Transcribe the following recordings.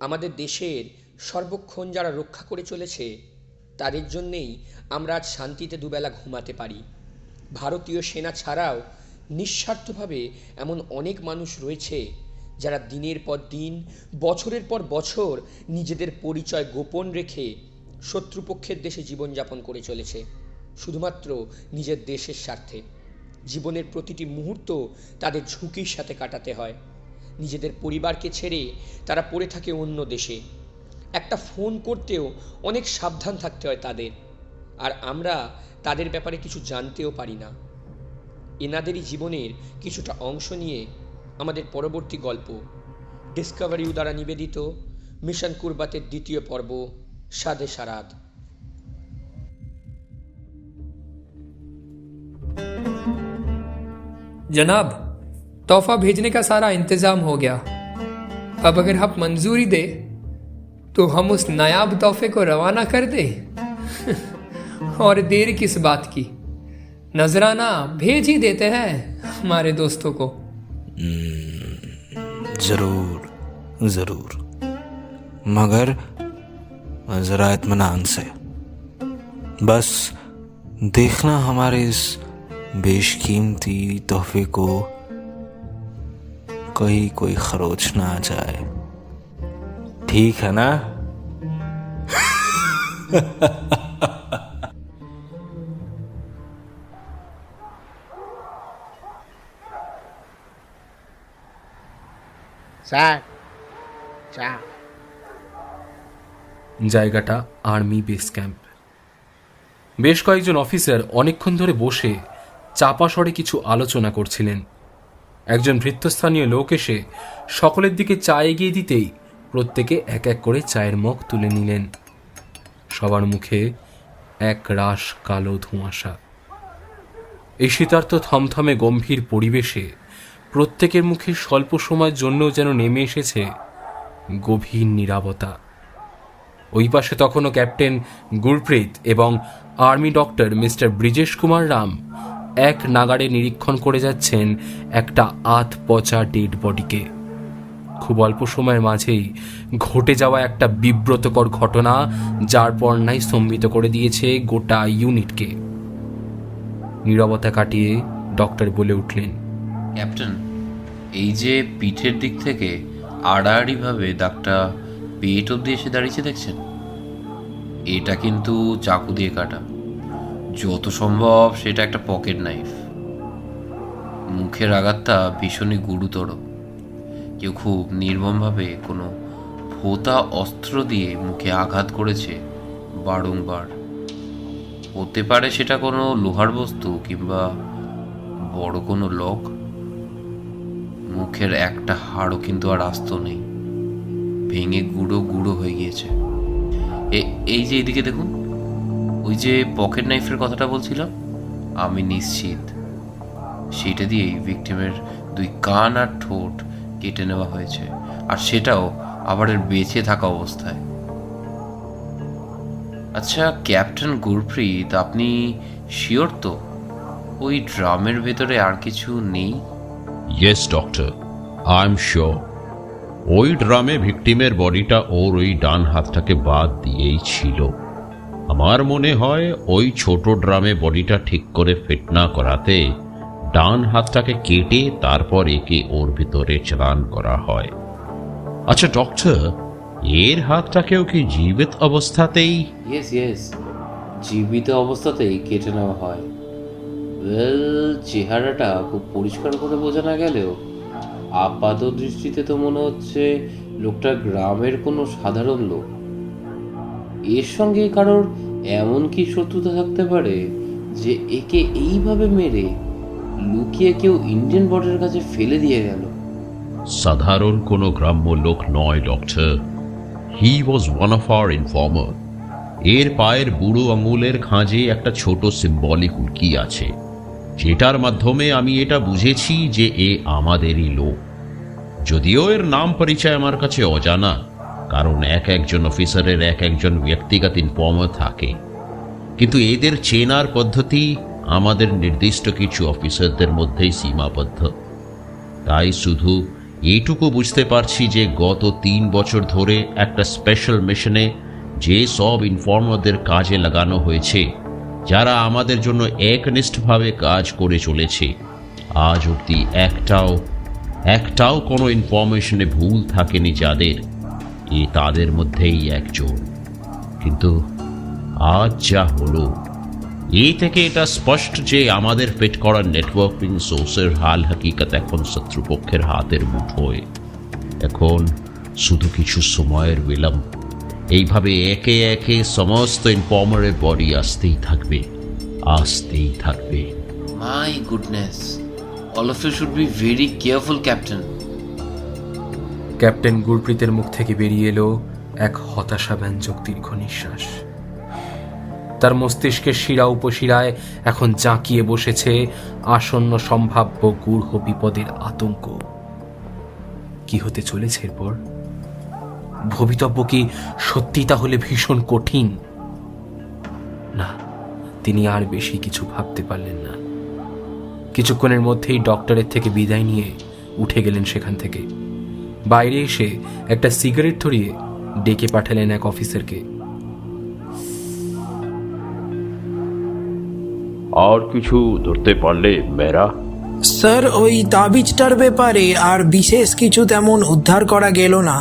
আমাদের দেশের সর্বক্ষণ যারা রক্ষা করে চলেছে তাদের জন্যেই আমরা আজ শান্তিতে দুবেলা ঘুমাতে পারি। ভারতীয় সেনা ছাড়াও নিঃস্বার্থভাবে এমন অনেক মানুষ রয়েছে যারা দিনের পর দিন, বছরের পর বছর নিজেদের পরিচয় গোপন রেখে শত্রুপক্ষের দেশে জীবনযাপন করে চলেছে শুধুমাত্র নিজের দেশের স্বার্থে। জীবনের প্রতিটি মুহূর্ত তাদের ঝুঁকির সাথে কাটাতে হয়। নিজেদের পরিবারকে ছেড়ে তারা পড়ে থাকে অন্য দেশে। একটা ফোন করতেও অনেক সাবধান থাকতে হয় তাদের, আর আমরা তাদের ব্যাপারে কিছু জানতেও পারি না। এনাদেরই জীবনের কিছুটা অংশ নিয়ে আমাদের পরবর্তী গল্প ডিসকভারি দ্বারা নিবেদিত মিশন কুরবাতের দ্বিতীয় পর্ব সাদে সারাদ। जनाब, तोहफा भेजने का सारा इंतजाम हो गया। अब अगर आप मंजूरी दे तो हम उस नायाब तोहफे को रवाना कर दे। और देर किस बात की, नजराना भेज ही देते हैं हमारे दोस्तों को। जरूर जरूर, मगर जरा इत्मीनान से। बस देखना हमारे इस बेशकीमती तोहफे को कहीं कोई खरोच ना आ जाए, ठीक है ना? স্যার, চা। জায়গাটা আর্মি বেস ক্যাম্প। বেশ কয়েকজন অফিসার অনেকক্ষণ ধরে বসে চাপা স্বরে কিছু আলোচনা করছিলেন। একজন ভৃত্যস্থানীয় লোক এসে সকলের দিকে চা এগিয়ে দিতেই প্রত্যেকে এক এক করে চায়ের মগ তুলে নিলেন। সবার মুখে এক রাশ কালো ধোঁয়াশা। এই শীতার্ত থমথমে গম্ভীর পরিবেশে প্রত্যেকের মুখে স্বল্প সময়ের জন্য যেন নেমে এসেছে গভীর নীরবতা। ওই পাশে তখনও ক্যাপ্টেন গুরপ্রীত এবং army doctor mister Brijesh Kumar Ram এক নাগাড়ে নিরীক্ষণ করে যাচ্ছেন একটা আধ পচা ডেড বডিকে। খুব অল্প সময়ের মাঝেই ঘটে যাওয়া একটা বিব্রতকর ঘটনা যার পর নাই স্তম্ভিত করে দিয়েছে গোটা ইউনিটকে। নীরবতা কাটিয়ে ডক্টর বলে উঠলেন, ক্যাপ্টেন, এই যে পিঠের দিক থেকে আড়াআড়িভাবে দাগটা পেট অব্দি এসে দাঁড়িয়েছে দেখছেন, এটা কিন্তু চাকু দিয়ে কাটা। যত সম্ভব সেটা একটা পকেট নাইফ। মুখের আঘাতটা ভীষণই গুরুতর। কেউ খুব নির্মমভাবে কোনো ভোঁতা অস্ত্র দিয়ে মুখে আঘাত করেছে বারংবার। হতে পারে সেটা কোনো লোহার বস্তু কিংবা বড় কোনো লক। মুখের একটা হাড়ও কিন্তু আর আস্ত নেই, ভেঙে গুঁড়ো গুঁড়ো হয়ে গিয়েছে। এই যে এদিকে দেখুন, ওই যে পকেট নাইফের কথাটা বলছিলাম, আমি নিশ্চিত সেটা দিয়েই ভিকটিমের দুই কান আর ঠোঁট কেটে নেওয়া হয়েছে, আর সেটাও আবার বেঁচে থাকা অবস্থায়। আচ্ছা ক্যাপ্টেন গুরপ্রীত, আপনি শিওর তো ওই ড্রামের ভেতরে আর কিছু নেই? Yes doctor, I am sure. ওই ড্রামে ভিকটিমের বডিটা ওর ওই ডান হাতটাকে বাদ দিয়েই ছিল। আমার মনে হয় ওই ছোট ড্রামে বডিটা ঠিক করে ফিট না করাতে ডান হাতটাকে কেটে তারপর একে ওর ভিতরে চালান করা হয়। আচ্ছা ডক্টর, এর হাতটাকেও কি জীবিত অবস্থাতেই? ইয়েস, জীবিত অবস্থাতেই কেটে নেওয়া হয়। চেহারাটা খুব পরিষ্কার করে বোঝা না গেলেও আপাত দৃষ্টিতে তো মনে হচ্ছে লোকটা গ্রামের কোনো সাধারণ লোক। এর সঙ্গে কারোর এমন কি শত্রুতা থাকতে পারে যে একে এইভাবে মেরে লুকিয়ে কেউ ইন্ডিয়ান বর্ডারের কাছে ফেলে দিয়ে গেল? সাধারণ কোনো গ্রাম্য লোক নয় doctor, he was one of our informer. এর পায়ের বুড়ো আঙুলের খাঁজে একটা ছোট সিম্বলিক উল্কি আছে, যেটার মাধ্যমে আমি এটা বুঝেছি যে এ আমাদেরই লোক। যদিও এর নাম পরিচয় আমার কাছে অজানা, কারণ এক একজন অফিসারের এক একজন ব্যক্তিগত ইনফর্মার থাকে, কিন্তু এদের চেনার পদ্ধতি আমাদের নির্দিষ্ট কিছু অফিসারদের মধ্যেই সীমাবদ্ধ। তাই শুধু এইটুকু বুঝতে পারছি যে গত 3 বছর ধরে একটা স্পেশাল মিশনে যে সব ইনফর্মারদের কাজে লাগানো হয়েছে, যারা আমাদের জন্য একনিষ্ঠভাবে কাজ করে চলেছে, আজ অবধি একটাও কোনো ইনফরমেশনে ভুল থাকেনি যাদের, তাদের মধ্যেই একজন। কিন্তু আজ যা হলো, এই থেকে এটা স্পষ্ট যে আমাদের ফিট করা নেটওয়ার্কিং সোর্সের হাল হাকিকত এখন শত্রুপক্ষের হাতের মুঠোয়। এখন শুধু কিছু সময়ের বিলম্ব। এইভাবে একে একে সমস্ত ইনফর্মারের বডি আসতেই থাকবে। My goodness, all of you should be very careful, captain. Captain গুরপ্রীতের মুখ থেকে বেরিয়ে এলো এক হতাশাব্যঞ্জক দীর্ঘ নিঃশ্বাস। তার মস্তিষ্কের শিরা উপশিরায় এখন জাঁকিয়ে বসেছে আসন্ন সম্ভাব্য গূঢ় বিপদের আতঙ্ক। কি হতে চলেছে এরপর? ভবিতব্য কি সত্যি তাহলে ভীষণ কঠিন? না, তিনি আর বেশি কিছু ভাবতে পারলেন না। কিছুক্ষণের মধ্যেই ডক্টরের থেকে বিদায় নিয়ে উঠে গেলেন সেখান থেকে। বাইরে এসে একটা সিগারেট ধরিয়ে ডেকে পাঠালেন এক অফিসারকে। আর কিছু ধরতে পারলে মেরা? স্যার, ওই তাবিজটার ব্যাপারে আর বিশেষ কিছু তেমন উদ্ধার করা গেল না,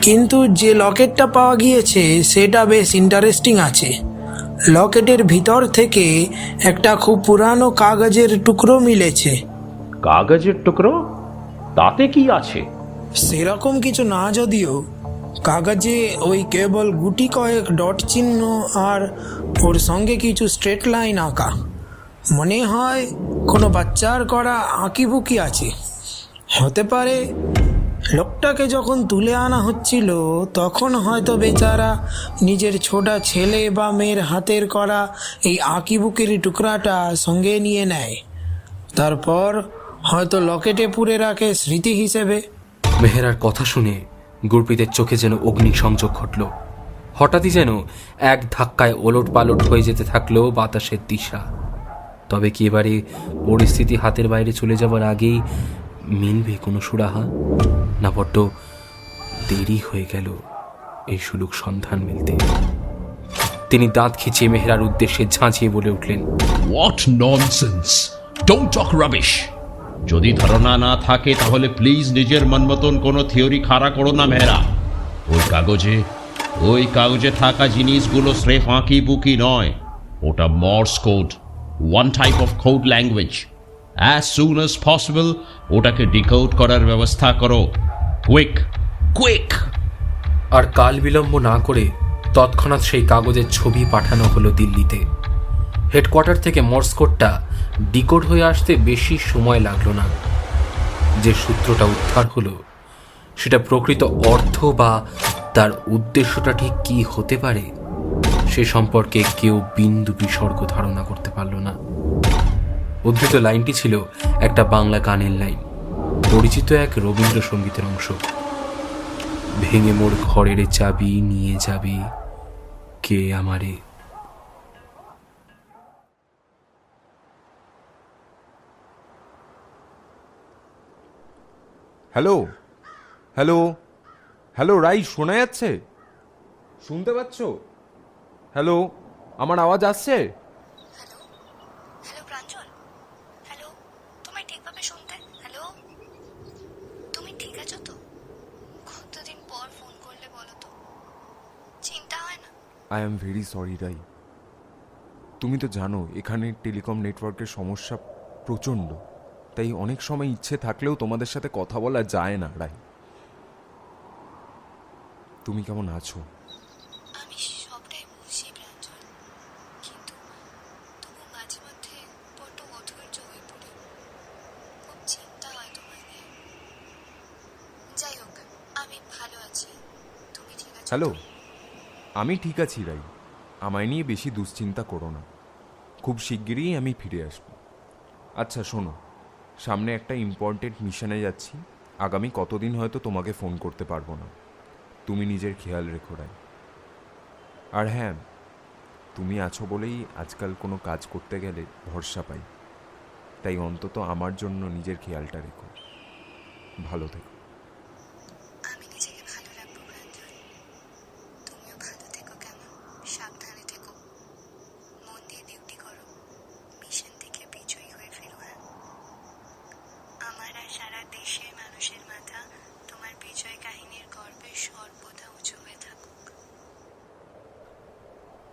কিন্তু যে লকেটটা পাওয়া গিয়েছে সেটা বেশ ইন্টারেস্টিং আছে। লকেটের ভিতর থেকে একটা খুব পুরানো কাগজের টুকরো মিলেছে। কাগজের টুকরো? তাতে কি আছে? সেরকম কিছু না, যদিও কাগজে ওই কেবল গুটি কয়েক ডট চিহ্ন আর ওর সঙ্গে কিছু স্ট্রেট লাইন আঁকা। মনে হয় কোনো বাচ্চার করা আঁকিবুকি আছে। হতে পারে লোকটাকে যখন তুলে আনা হচ্ছিল তখন হয়তো বেচারা নিজের ছোটা ছেলে বা মেয়ের হাতের করা এই আঁকিবুকির টুকরাটা সঙ্গে নিয়ে নেয়, তারপর হয়তো লকেটে পুরে রাখে স্মৃতি হিসেবে। মেহেরার কথা শুনে গুরপ্রীতের চোখে যেন অগ্নি সংযোগ ঘটল। হঠাৎই যেন এক ধাক্কায় ওলট পালট হয়ে যেতে থাকলো বাতাসের দিশা। তবে কি এবারে পরিস্থিতি হাতের বাইরে চলে যাবার আগেই মিলবে কোনো সুরাহা? না বড্ড দেরি হয়ে গেল এই সুলুক সন্ধান মিলতে? তিনি দাঁত খিচিয়ে মেহেরার উদ্দেশ্যে ঝাঁঝিয়ে বলে উঠলেন, what nonsense! Don't talk rubbish! যদি ধারণা না থাকে তাহলে প্লিজ নিজের মন মতন কোনো থিওরি খাড়া করো না মেহরা। ওই কাগজে থাকা জিনিসগুলো স্রেফ আঁকি বুকি নয়, ওটা Morse code, one type of code language. As soon as possible ওটাকে ডিকোড করার ব্যবস্থা করো। কুইক! আর কাল বিলম্ব না করে তৎক্ষণাৎ সেই কাগজের ছবি পাঠানো হলো দিল্লিতে। হেডকোয়ার্টার থেকে মর্স কোডটা ডিকোড হয়ে আসতে বেশি সময় লাগলো না। যে সূত্রটা উদ্ধার হলো সেটা প্রকৃত অর্থ বা তার উদ্দেশ্যটা ঠিক কী হতে পারে সে সম্পর্কে কেউ বিন্দু বিসর্গ ধারণা করতে পারল না। উদ্ধৃত লাইনটি ছিল একটা বাংলা গানের লাইন, পরিচিত এক রবীন্দ্রসঙ্গীতের অংশ। ভেঙে মোর ঘরের চাবি নিয়ে যাবে কে আমারে। হ্যালো হ্যালো হ্যালো রাই, শোনা যাচ্ছে? শুনতে পাচ্ছ? হ্যালো, আমার আওয়াজ আসছে? হ্যালো হ্যালো প্রাঞ্জল, হ্যালো, তোমায় ঠিকভাবে শুনতে? হ্যালো, তুমি ঠিক আছো তো? কতদিন পর ফোন করলে বলো তো, চিন্তা হয় না? আই এম ভেরি সরি রাই। তুমি তো জানো এখানে টেলিকম নেটওয়ার্কের সমস্যা প্রচণ্ড, তাই অনেক সময় ইচ্ছে থাকলেও তোমাদের সাথে কথা বলা যায় না রাই। তুমি কেমন আছো? আমি সবটাই বুঝছি প্রাঞ্জল, কিন্তু তবু মাঝে মধ্যে বড্ড অধৈর্য হয়ে পড়ি। খুব চিন্তা হয় তোমায় নিয়ে। যাই হোক, আমি ভালো আছি। তুমি ঠিক আছো? হ্যালো, আমি ঠিক আছি রাই। আমায় নিয়ে বেশি দুশ্চিন্তা করো না। খুব শিগগিরই আমি ফিরে আসব। আচ্ছা শোনো, সামনে একটা ইম্পর্টেন্ট মিশনে যাচ্ছি। আগামী কতদিন হয়তো তোমাকে ফোন করতে পারবো না। তুমি নিজের খেয়াল রেখো রাই। আর হ্যাঁ, তুমি আছো বলেই আজকাল কোনো কাজ করতে গেলে ভরসা পাই, তাই অন্তত আমার জন্য নিজের খেয়ালটা রেখো। ভালো থেকো। আমি নিজেকে ভালো রাখবো প্রাঞ্জল। তুমিও ভালো থেকো, কেমন? সাবধানে থেকো, মন দিয়ে ডিউটি করো, মিশন থেকে বিজয়ী হয়ে ফেরো। হ্যাঁ, আমার আর সারা দেশের মানুষের মাথা তোমার বিজয় কাহিনীর গর্বে সর্বদা উঁচু হয়ে থাকুক।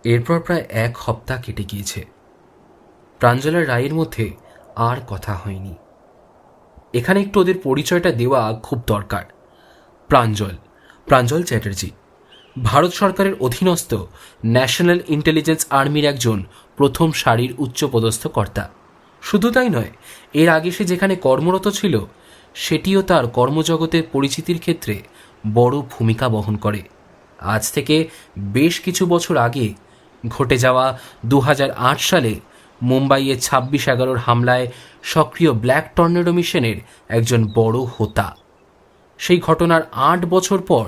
এরপর প্রায় 1 সপ্তাহ কেটে গিয়েছে। প্রাঞ্জল আর রায়ের মধ্যে আর কথা হয়নি। এখানে একটু ওদের পরিচয়টা দেওয়া খুব দরকার। প্রাঞ্জল চ্যাটার্জি ভারত সরকারের অধীনস্থ ন্যাশনাল ইন্টেলিজেন্স আর্মির একজন প্রথম সারির উচ্চপদস্থ কর্তা। শুধু তাই নয়, এর আগে সে যেখানে কর্মরত ছিল সেটিও তার কর্মজগতের পরিচিতির ক্ষেত্রে বড় ভূমিকা বহন করে। আজ থেকে বেশ কিছু বছর আগে ঘটে যাওয়া 2008 সালে মুম্বাইয়ে 26/11 হামলায় সক্রিয় ব্ল্যাক টর্নেডো মিশনের একজন বড় হোতা। সেই ঘটনার 8 বছর পর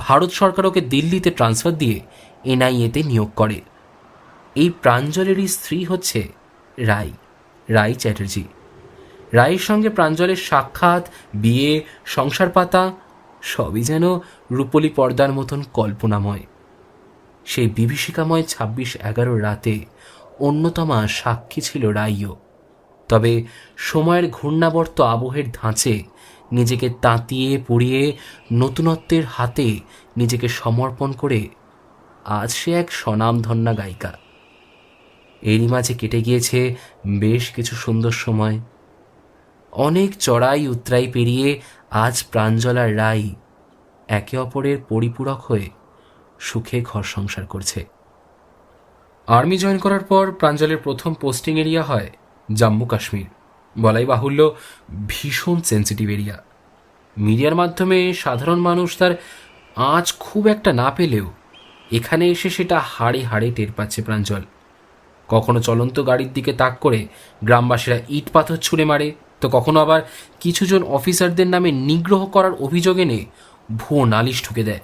ভারত সরকার ওকে দিল্লিতে ট্রান্সফার দিয়ে এনআইএতে নিয়োগ করে। এই প্রাঞ্জলেরই স্ত্রী হচ্ছে রাই চ্যাটার্জি। রায়ের সঙ্গে প্রাঞ্জলের সাক্ষাৎ, বিয়ে, সংসার পাতা সবই যেন রূপলী পর্দার মতন কল্পনাময়। সেই বিভীষিকাময় 26/11 রাতে অন্যতমা সাক্ষী ছিল রাইও। তবে সময়ের ঘূর্ণাবর্ত আবহের ধাঁচে নিজেকে তাঁতিয়ে পুড়িয়ে নতুনত্বের হাতে নিজেকে সমর্পণ করে আজ সে এক স্বনামধন্যা গায়িকা। এরই মাঝে কেটে গিয়েছে বেশ কিছু সুন্দর সময়। অনেক চড়াই উতরাই পেরিয়ে আজ প্রাঞ্জল আর রাই একে অপরের পরিপূরক হয়ে সুখে ঘর সংসার করছে। আর্মি জয়েন করার পর প্রাঞ্জলের প্রথম পোস্টিং এরিয়া হয় জম্মু কাশ্মীর। বলাই বাহুল্য ভীষণ সেন্সিটিভ এরিয়া। মিডিয়ার মাধ্যমে সাধারণ মানুষ তার আঁচ খুব একটা না পেলেও এখানে এসে সেটা হাড়ে হাড়ে টের পাচ্ছে প্রাঞ্জল। কখনো চলন্ত গাড়ির দিকে তাক করে গ্রামবাসীরা ইট পাথর ছুঁড়ে মারে, তো কখনো আবার কিছুজন অফিসারদের নামে নিগ্রহ করার অভিযোগ এনে ভুয়ো নালিশ ঠুকে দেয়।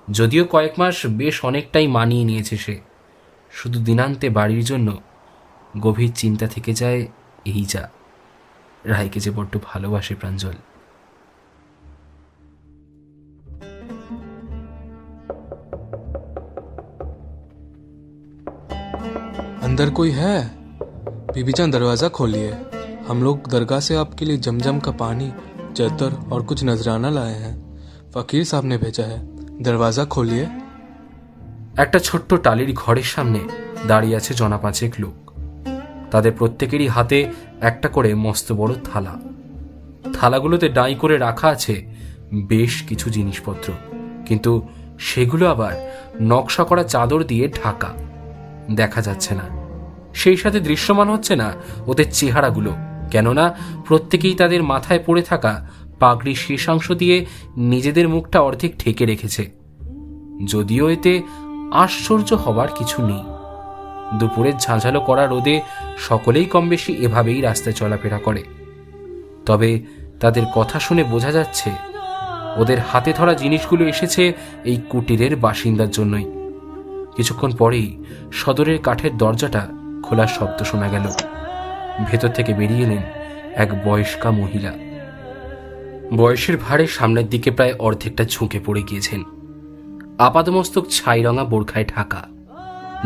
যদিও কয়েক মাস বেশ অনেকটাই মানিয়ে নিয়েছে সে, শুধু দিনান্তে বাড়ির জন্য গভীর চিন্তা থেকে যায় এই যা। রায়কে যে বড্ড ভালোবাসে প্রাঞ্জল। अंदर कोई है? बीबी जान दरवाज़ा खोलिए, हम लोग दरगाह से आपके लिए जमजम का पानी, चद्दर और कुछ नजराना लाए हैं। फकीर साहब ने भेजा है, दरवाज़ा खोलिए। একটা ছোট্ট টালির ঘরের সামনে দাঁড়িয়ে আছে জনা 5 লোক। তাদের প্রত্যেকেরই হাতে একটা করে মস্ত বড় থালা। থালাগুলোতে ডাই করে রাখা আছে বেশ কিছু জিনিসপত্র, কিন্তু সেগুলো আবার নকশা করা চাদর দিয়ে ঢাকা, দেখা যাচ্ছে না। সেই সাথে দৃশ্যমান হচ্ছে না ওদের চেহারাগুলো, কেননা প্রত্যেকেই তাদের মাথায় পড়ে থাকা পাগড়ির শেষাংশ দিয়ে নিজেদের মুখটা অর্ধেক ঢেকে রেখেছে। যদিও এতে আশ্চর্য হবার কিছু নেই। দুপুরের ঝাঁঝালো করা রোদে সকলেই কম বেশি এভাবেই রাস্তায় চলাফেরা করে। তবে তাদের কথা শুনে বোঝা যাচ্ছে ওদের হাতে ধরা জিনিসগুলো এসেছে এই কুটিরের বাসিন্দার জন্যই। কিছুক্ষণ পরেই সদরের কাঠের দরজাটা খোলার শব্দ শোনা গেল। ভেতর থেকে বেরিয়ে এলেন এক বয়স্কা মহিলা। বয়সের ভারে সামনের দিকে প্রায় অর্ধেকটা ঝুঁকে পড়ে গিয়েছেন। আপাদমস্তক ছাই রঙা বোরখায় ঢাকা,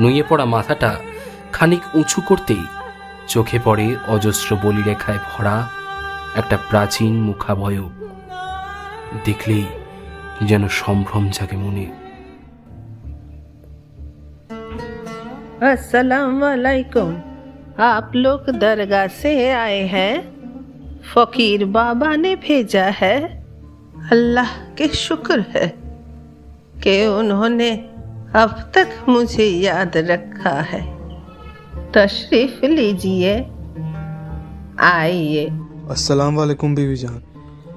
নুয়ে পড়া মাথাটা খানিক উঁচু করতেই চোখে পড়ে অজস্র বলিরেখায় ভরা একটা প্রাচীন মুখাবয়ব। দেখলেই যেন সম্ভ্রম জাগে মনে। अस्सलाम वालेकुम, आप लोग दरगाह से आए हैं? फकीर बाबा ने भेजा है। अल्लाह के शुक्र है कि उन्होंने अब तक मुझे याद रखा है। तशरीफ लीजिए, आइए। अस्सलाम वालेकुम बीबी जान,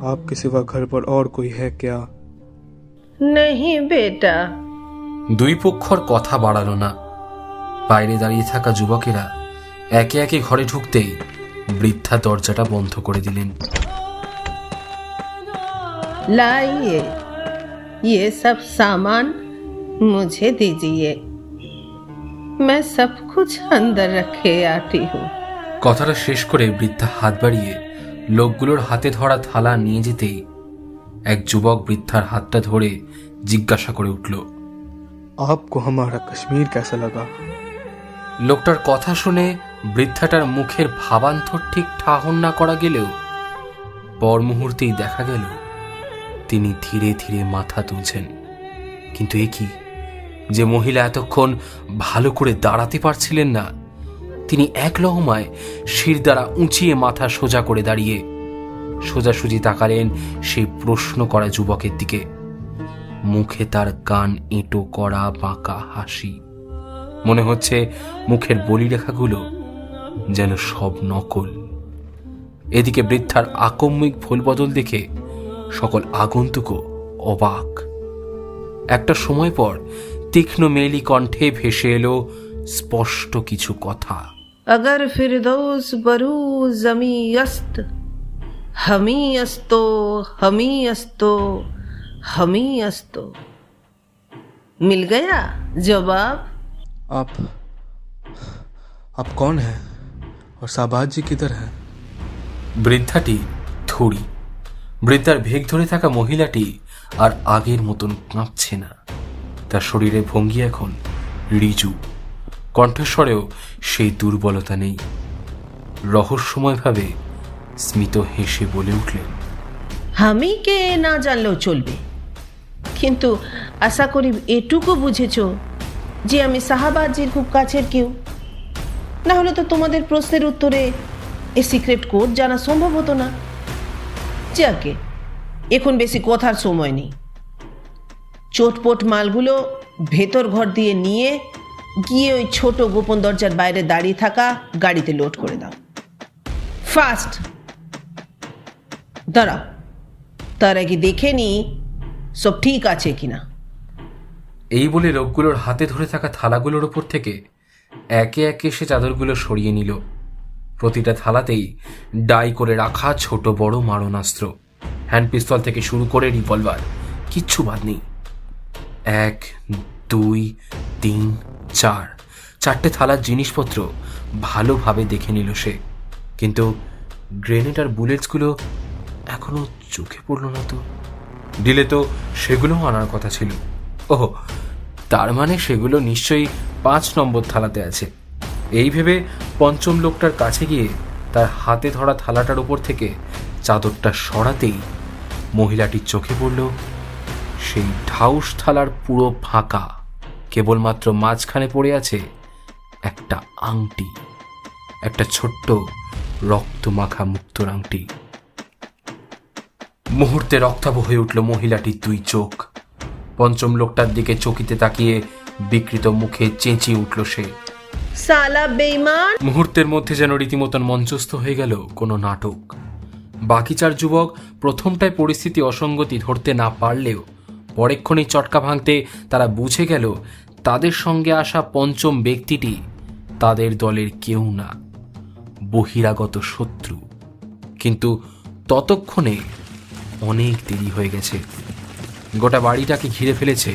आपके सिवा घर पर और कोई है क्या? नहीं बेटा। দুই পক্ষর কথা বাড়ালো না। বাইরে দাঁড়িয়ে থাকা যুবকেরা একে একে ঘরে ঢুকতেই বৃদ্ধা দরজাটা বন্ধ করে দিলেন। लाइए, ये सब सामान मुझे दीजिए, मैं सब कुछ अंदर रखे आती हूँ। কথাটা শেষ করে বৃদ্ধা হাত বাড়িয়ে লোকগুলোর হাতে ধরা থালা নিয়ে যেতেই এক যুবক বৃদ্ধার হাতটা ধরে জিজ্ঞাসা করে উঠল, आपको हमारा कश्मीर कैसा लगा? লোকটার কথা শুনে বৃদ্ধাটার মুখের ভাবান্তর ঠিক ঠাহর না করা গেলেও পর মুহূর্তেই দেখা গেল তিনি ধীরে ধীরে মাথা তুলছেন। কিন্তু এ কি, যে মহিলা এতক্ষণ ভালো করে দাঁড়াতে পারছিলেন না, তিনি এক লহমায় শির দ্বারা উঁচিয়ে মাথা সোজা করে দাঁড়িয়ে সোজাসুজি তাকালেন সেই প্রশ্ন করা যুবকের দিকে। মুখে তার কান এঁটো করা বাঁকা হাসি, মনে হচ্ছে মুখের বলিরেখাগুলো যেন সব নকল। এদিকে বৃদ্ধার আকস্মিক ভুলবদল দেখে সকল আগন্তুকও অবাক। একটা সময় পর তীক্ষ্ণ মেলি কণ্ঠে ভেসে এলো স্পষ্ট কিছু কথা। अगर फिरदौस बरू जमी अस्त हमी अस्तो हमी अस्तो हमी अस्तो। मिल गया जवाब? आप कौन हैं और साबाज जी किधर हैं? বৃদ্ধাটি থুড়ি। বৃদ্ধার ভেগ ধরে থাকা মহিলাটি আর আগের মতন কাঁপছে না। তার শরীরে ভঙ্গি এখন ঋজু, কণ্ঠস্বরেও সেই দুর্বলতা নেই। রহস্যময়ভাবে স্মিত হেসে বলে উঠলেন, আমি কে না জানলেও চলবে, কিন্তু আশা করি এটুকু বুঝেছ যে আমি শাহবাজির খুব কাছের কেউ। না হলে তো তোমাদের প্রশ্নের উত্তরে এই সিক্রেট কোড জানা সম্ভব হতো না। যাকে এখন বেশি কথার সময় নেই, চোটপোট মালগুলো ভেতর ঘর দিয়ে নিয়ে গিয়ে ওই ছোট গোপন দরজার বাইরে দাঁড়িয়ে থাকা গাড়িতে লোড করে দাও। ফাস্ট দাঁড়াও, তার আগে দেখে নি সব ঠিক আছে কিনা। এই বলে লোকগুলোর হাতে ধরে থাকা থালাগুলোর ওপর থেকে একে একে সে চাদরগুলো সরিয়ে নিল। প্রতিটা থালাতেই ডাই করে রাখা ছোট বড় মারণাস্ত্র, হ্যান্ড পিস্তল থেকে শুরু করে রিভলভার, কিচ্ছু বাদ নেই। 1 2 3 4 চারটে থালার জিনিসপত্র ভালোভাবে দেখে নিল সে, কিন্তু গ্রেনেড আর বুলেটসগুলো এখনো চোখে পড়ল না তো। দিলে তো সেগুলোও আনার কথা ছিল। ওহ, তার মানে সেগুলো নিশ্চয়ই 5 নম্বর থালাতে আছে। এই ভেবে পঞ্চম লোকটার কাছে গিয়ে তার হাতে ধরা থালাটার উপর থেকে চাদরটা সরাতেই মহিলাটির চোখে পড়ল সেই ঢাউস থালার পুরো ফাঁকা, কেবলমাত্র মাঝখানে পড়ে আছে একটা আংটি, একটা ছোট্ট রক্তমাখা মুক্তোর আংটি। মুহূর্তে রক্তাভ হয়ে উঠল মহিলাটির 2 চোখ। পঞ্চম লোকটার দিকে চকিতে তাকিয়ে বিকৃত মুখে চেঁচিয়ে উঠল সে, সালা বেঈমান! মুহূর্তের মধ্যে যেন রীতিমতন মঞ্চস্থ হয়ে গেল কোনো নাটক। বাকি 4 যুবক প্রথমটায় পরিস্থিতি অসঙ্গতি ধরতে না পারলেও পরেক্ষণেই চটকা ভাঙতে তারা বুঝে গেল তাদের সঙ্গে আসা পঞ্চম ব্যক্তিটি তাদের দলের কেউ না, বহিরাগত শত্রু। কিন্তু ততক্ষণে অনেক দেরি হয়ে গেছে। গোটা বাড়িটাকে ঘিরে ফেলেছে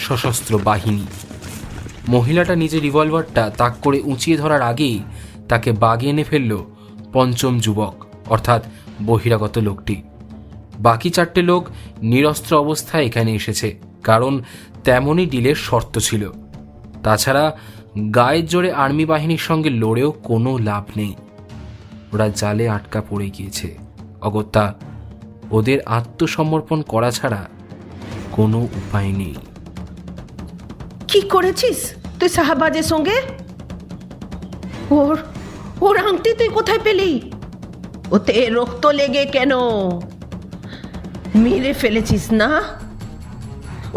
সশস্ত্র বাহিনী। মহিলাটা নিজের রিভলভারটা তাক করে উঁচিয়ে ধরার আগেই তাকে বাগে এনে ফেলল পঞ্চম যুবক, অর্থাৎ বহিরাগত লোকটি। বাকি 4টে লোক নিরস্ত্র অবস্থায় এখানে এসেছে, কারণ তেমনই ডিলের শর্ত ছিল। তাছাড়া গায়ের জোরে আর্মি বাহিনীর সঙ্গে লড়েও কোনো লাভ নেই, ওরা জালে আটকা পড়ে গিয়েছে। অগত্যা ওদের আত্মসমর্পণ করা ছাড়া কোনো উপায় নেই। কি করেছিস তুই শাহবাজের সঙ্গে? ওর আংটি তুই কোথায় পেলি? ওতে রক্ত লেগে কেন? মেরে ফেলেছিস না?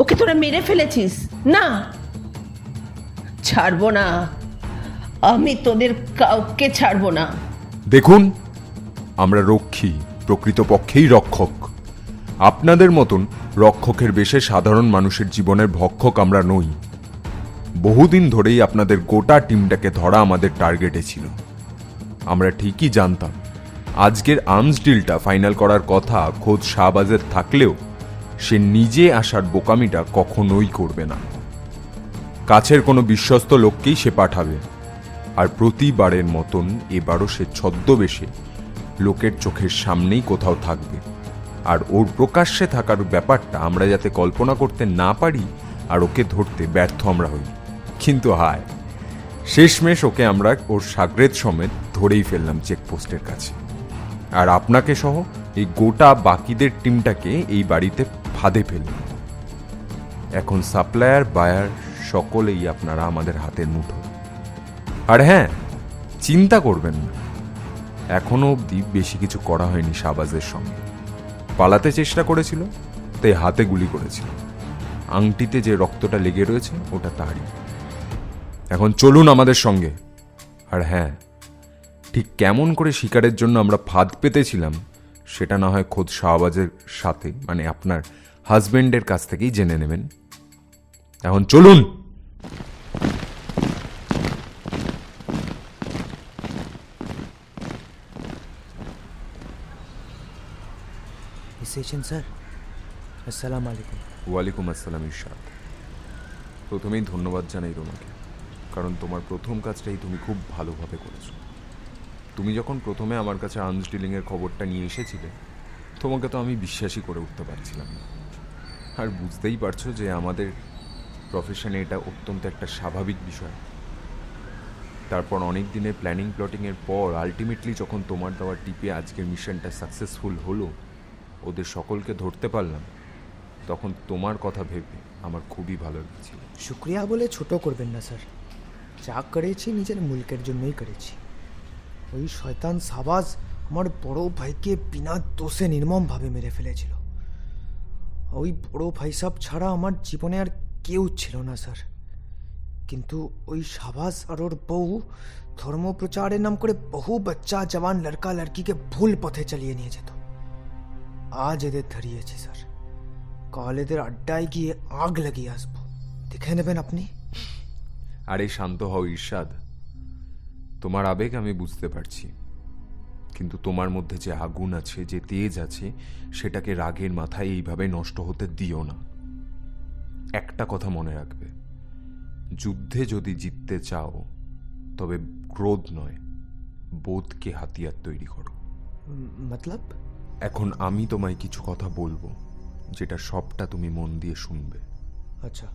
ওকে তোরা মেরে ফেলেছিস না? ছাড়বো না, আমি তোদের কাউকে ছাড়বো না। দেখুন, আমরা রক্ষী, প্রকৃতপক্ষেই রক্ষক। আপনাদের মতন রক্ষকের বেশে সাধারণ মানুষের জীবনের ভক্ষক আমরা নই। বহুদিন ধরেই আপনাদের গোটা টিমটাকে ধরা আমাদের টার্গেটে ছিল। আমরা ঠিকই জানতাম আজকের আর্মস ডিলটা ফাইনাল করার কথা খোদ শাহবাজের থাকলেও সে নিজে আসার বোকামিটা কখনোই করবে না। কাছের কোনো বিশ্বস্ত লোককেই সে পাঠাবে, আর প্রতিবারের মতন এবারও সে ছদ্মবেশে লোকের চোখের সামনেই কোথাও থাকবে, আর ওর প্রকাশ্যে থাকার ব্যাপারটা আমরা যাতে কল্পনা করতে না পারি আর ওকে ধরতে ব্যর্থ আমরা হই। কিন্তু হায়, শেষমেশ ওকে আমরা ওর সাগরেদ সমেত ধরেই ফেললাম চেকপোস্টের কাছে, আর আপনাকে সহ এই গোটা বাকিদের টিমটাকে এই বাড়িতে ফাঁদে ফেললাম। এখন সাপ্লায়ার বায়ার সকলেই আপনারা আমাদের হাতের মুঠো। আর হ্যাঁ, চিন্তা করবেন না, এখনো অবধি বেশি কিছু করা হয়নি শাহবাজের সঙ্গে। পালাতে চেষ্টা করেছিল, তাই হাতে গুলি করেছিল। আংটিতে যে রক্তটা লেগে রয়েছে ওটা তারই। এখন চলুন আমাদের সঙ্গে। আর হ্যাঁ, ঠিক কেমন করে শিকারের জন্য আমরা ফাঁদ পেতেছিলাম সেটা না হয় খোদ শাহবাজের সাথে, মানে আপনার হাজবেন্ডের কাছ থেকেই জেনে নেবেন। এখন চলুন। স্যার, আসসালামু আলাইকুম। ওয়ালাইকুম আসসালাম ইরশাদ। প্রথমেই ধন্যবাদ জানাই তোমাকে, কারণ তোমার প্রথম কাজটাই তুমি খুব ভালোভাবে করেছো। তুমি যখন প্রথমে আমার কাছে আর্মস ডিলিংয়ের খবরটা নিয়ে এসেছিলে, তোমাকে তো আমি বিশ্বাসই করে উঠতে পারছিলাম না। আর বুঝতেই পারছো যে আমাদের প্রফেশনে এটা অত্যন্ত একটা স্বাভাবিক বিষয়। তারপর অনেক দিনের প্ল্যানিং প্লটিংয়ের পর আলটিমেটলি যখন তোমার দেওয়া টিপে আজকের মিশনটা সাকসেসফুল হলো, ওদের সকলকে ধরতে পারলাম, তখন তোমার কথা ভেবে আমার খুবই ভালো লাগছিল। শুক্রিয়া বলে ছোট করবেন না স্যার, যা করেছি নিজের মুলকের জন্যই করেছি। ওই শয়তান শাহবাজ আমার বড় ভাইকে বিনা দোষে নির্মমভাবে মেরে ফেলেছিল। ওই বড় ভাই সাহেব ছাড়া আমার জীবনে আর কেউ ছিল না স্যার। কিন্তু ওই শাহবাজ আর ওর বউ ধর্ম প্রচারের নাম করে বহু বাচ্চা জওয়ান লড়কা লড়কিকে ভুল পথে চালিয়ে নিয়ে যেত। আজ এদের ধরিয়েছি স্যার, কাল এদের আড্ডায় গিয়ে আগ লাগিয়ে আসবো, দেখে নেবেন আপনি। আরে শান্ত হও ইরশাদ, তোমার আবেগ আমি বুঝতে পারছি, কিন্তু তোমার মধ্যে যে আগুন আছে, যে তেজ আছে, সেটাকে রাগের মাথায় এইভাবে নষ্ট হতে দিও না। একটা কথা মনে রাখবে, যুদ্ধে যদি জিততে চাও তবে ক্রোধ নয়, বোধকে হাতিয়ার তৈরি করো। মতলব? এখন আমি তোমায় কিছু কথা বলবো, যেটা সবটা তুমি মন দিয়ে শুনবে। আচ্ছা,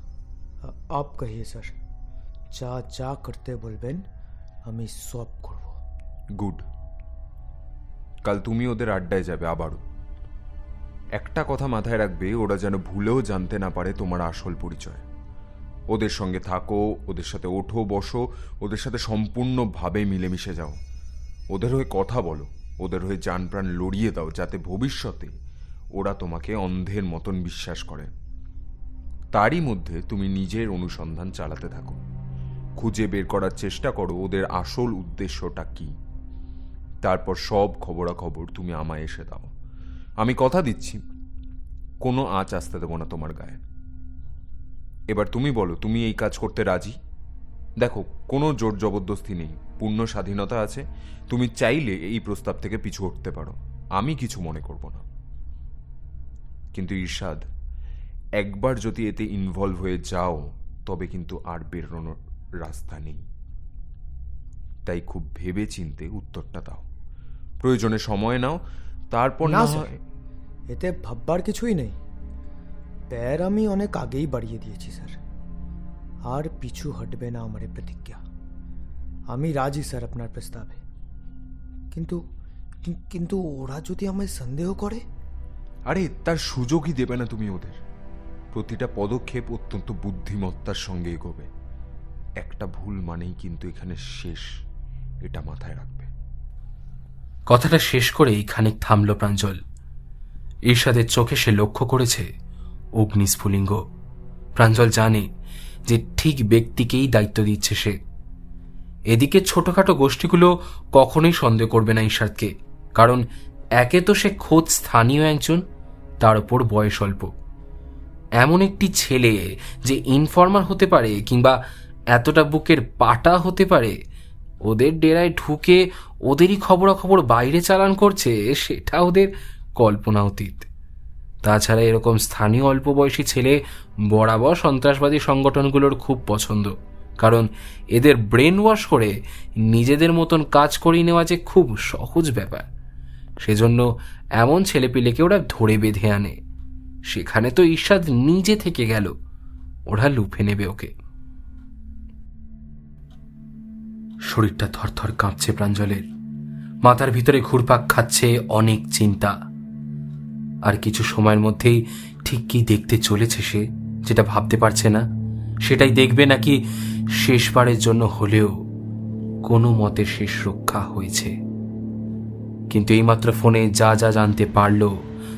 আপ কহিয়ে স্যার, যা যা করতে বলবেন আমি সব করব। গুড। কাল তুমি ওদের আড্ডায় যাবে আবারও। একটা কথা মাথায় রাখবে, ওরা যেন ভুলেও জানতে না পারে তোমার আসল পরিচয়। ওদের সঙ্গে থাকো, ওদের সাথে ওঠো বসো, ওদের সাথে সম্পূর্ণভাবে মিলেমিশে যাও। ওদের হয়ে কথা বলো, ওদের হয়ে জান প্রাণ লড়িয়ে দাও, যাতে ভবিষ্যতে ওরা তোমাকে অন্ধের মতন বিশ্বাস করে। তারই মধ্যে তুমি নিজের অনুসন্ধান চালাতে থাকো, খুঁজে বের করার চেষ্টা করো ওদের আসল উদ্দেশ্যটা কি। তারপর সব খবরাখবর তুমি আমায় এসে দাও। আমি কথা দিচ্ছি, কোনো আঁচ আসতে দেবো না তোমার গায়ে। এবার তুমি বলো, তুমি এই কাজ করতে রাজি? দেখো, কোনো জোর জবরদস্তি নেই, পূর্ণ স্বাধীনতা আছে। তুমি চাইলে এই প্রস্তাব থেকে পিছু হটতে পারো, আমি কিছু মনে করব না। কিন্তু ইরশাদ, একবার যদি এতে ইনভলভ হয়ে যাও তবে কিন্তু আর বেরোনোর রাস্তা নেই। তাই খুব ভেবে চিন্তে উত্তরটা দাও, প্রয়োজনে সময় নাও, তারপর না হয়। এতে ভাববার কিছুই নেই, প্যার আমি অনেক আগেই বাড়িয়ে দিয়েছি স্যার, আর পিছু হটবে না আমার প্রতিজ্ঞা। আমি রাজি স্যার আপনার প্রস্তাবে, কিন্তু কিন্তু ওরা যদি আমায় সন্দেহ করে? আরে তার সুযোগই দেবে না তুমি ওদের। প্রতিটা পদক্ষেপ অত্যন্ত বুদ্ধিমত্তার সঙ্গে এগোবে। একটা ভুল মানেই কিন্তু এখানে শেষ, এটা মাথায় রাখবে। কথাটা শেষ করেই খানিক থামল প্রাঞ্জল। ঈর্ষাদের চোখে সে লক্ষ্য করেছে অগ্নিস্ফুলিঙ্গ। প্রাঞ্জল জানে যে ঠিক ব্যক্তিকেই দায়িত্ব দিচ্ছে সে। এদিকে ছোটখাটো গোষ্ঠীগুলো কখনোই সন্দেহ করবে না ঈর্ষাদকে, কারণ একে তো সে খোদ স্থানীয় একজন, তার উপর বয়স অল্প। এমন একটি ছেলে যে ইনফর্মার হতে পারে কিংবা এতটা বুকের পাটা হতে পারে, ওদের ডেরায় ঢুকে ওদেরই খবরাখবর বাইরে চালান করছে, সেটা ওদের কল্পনা অতীত। তাছাড়া এরকম স্থানীয় অল্প বয়সী ছেলে বরাবর সন্ত্রাসবাদী সংগঠনগুলোর খুব পছন্দ, কারণ এদের ব্রেন ওয়াশ করে নিজেদের মতন কাজ করিয়ে নেওয়া যে খুব সহজ ব্যাপার। সেজন্য এমন ছেলেপিলেকে ওরা ধরে বেঁধে আনে। সেখানে তো ঈর্ষাদ নিজে থেকে গেল, ওরা লুফে নেবে ওকে। শরীরটা থরথর কাঁপছে প্রাঞ্জলের, মাথার ভিতরে ঘুরপাক খাচ্ছে অনেক চিন্তা। আর কিছু সময়ের মধ্যেই ঠিক কি দেখতে চলেছে সে, যেটা ভাবতে পারছে না, সেটাই দেখবে নাকি শেষবারের জন্য হলেও কোনো মতে শেষ রক্ষা হয়েছে। কিন্তু এইমাত্র ফোনে যা যা জানতে পারল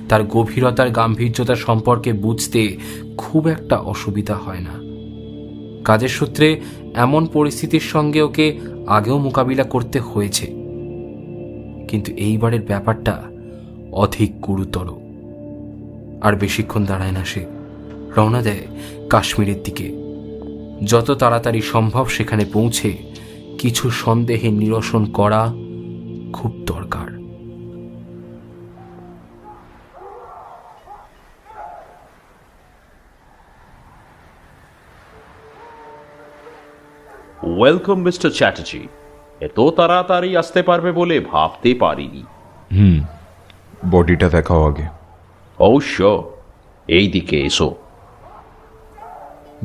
তার গভীরতার গাম্ভীর্যতা সম্পর্কে বুঝতে খুব একটা অসুবিধা হয় না। কাজের সূত্রে এমন পরিস্থিতির সঙ্গে ওকে আগেও মোকাবিলা করতে হয়েছে, কিন্তু এইবারের ব্যাপারটা অধিক গুরুতর। আর বেশিক্ষণ দাঁড়ায় না সে, রওনা দেয় কাশ্মীরের দিকে। যত তাড়াতাড়ি সম্ভব সেখানে পৌঁছে কিছু সন্দেহের নিরসন করা খুব দরকার। Welcome mister Chatterjee. এত তাড়াতাড়ি আসতে পারবে বলে ভাবতে পারিনি। বডিটা দেখাও আগে। অবশ্য এই দিকে এসো।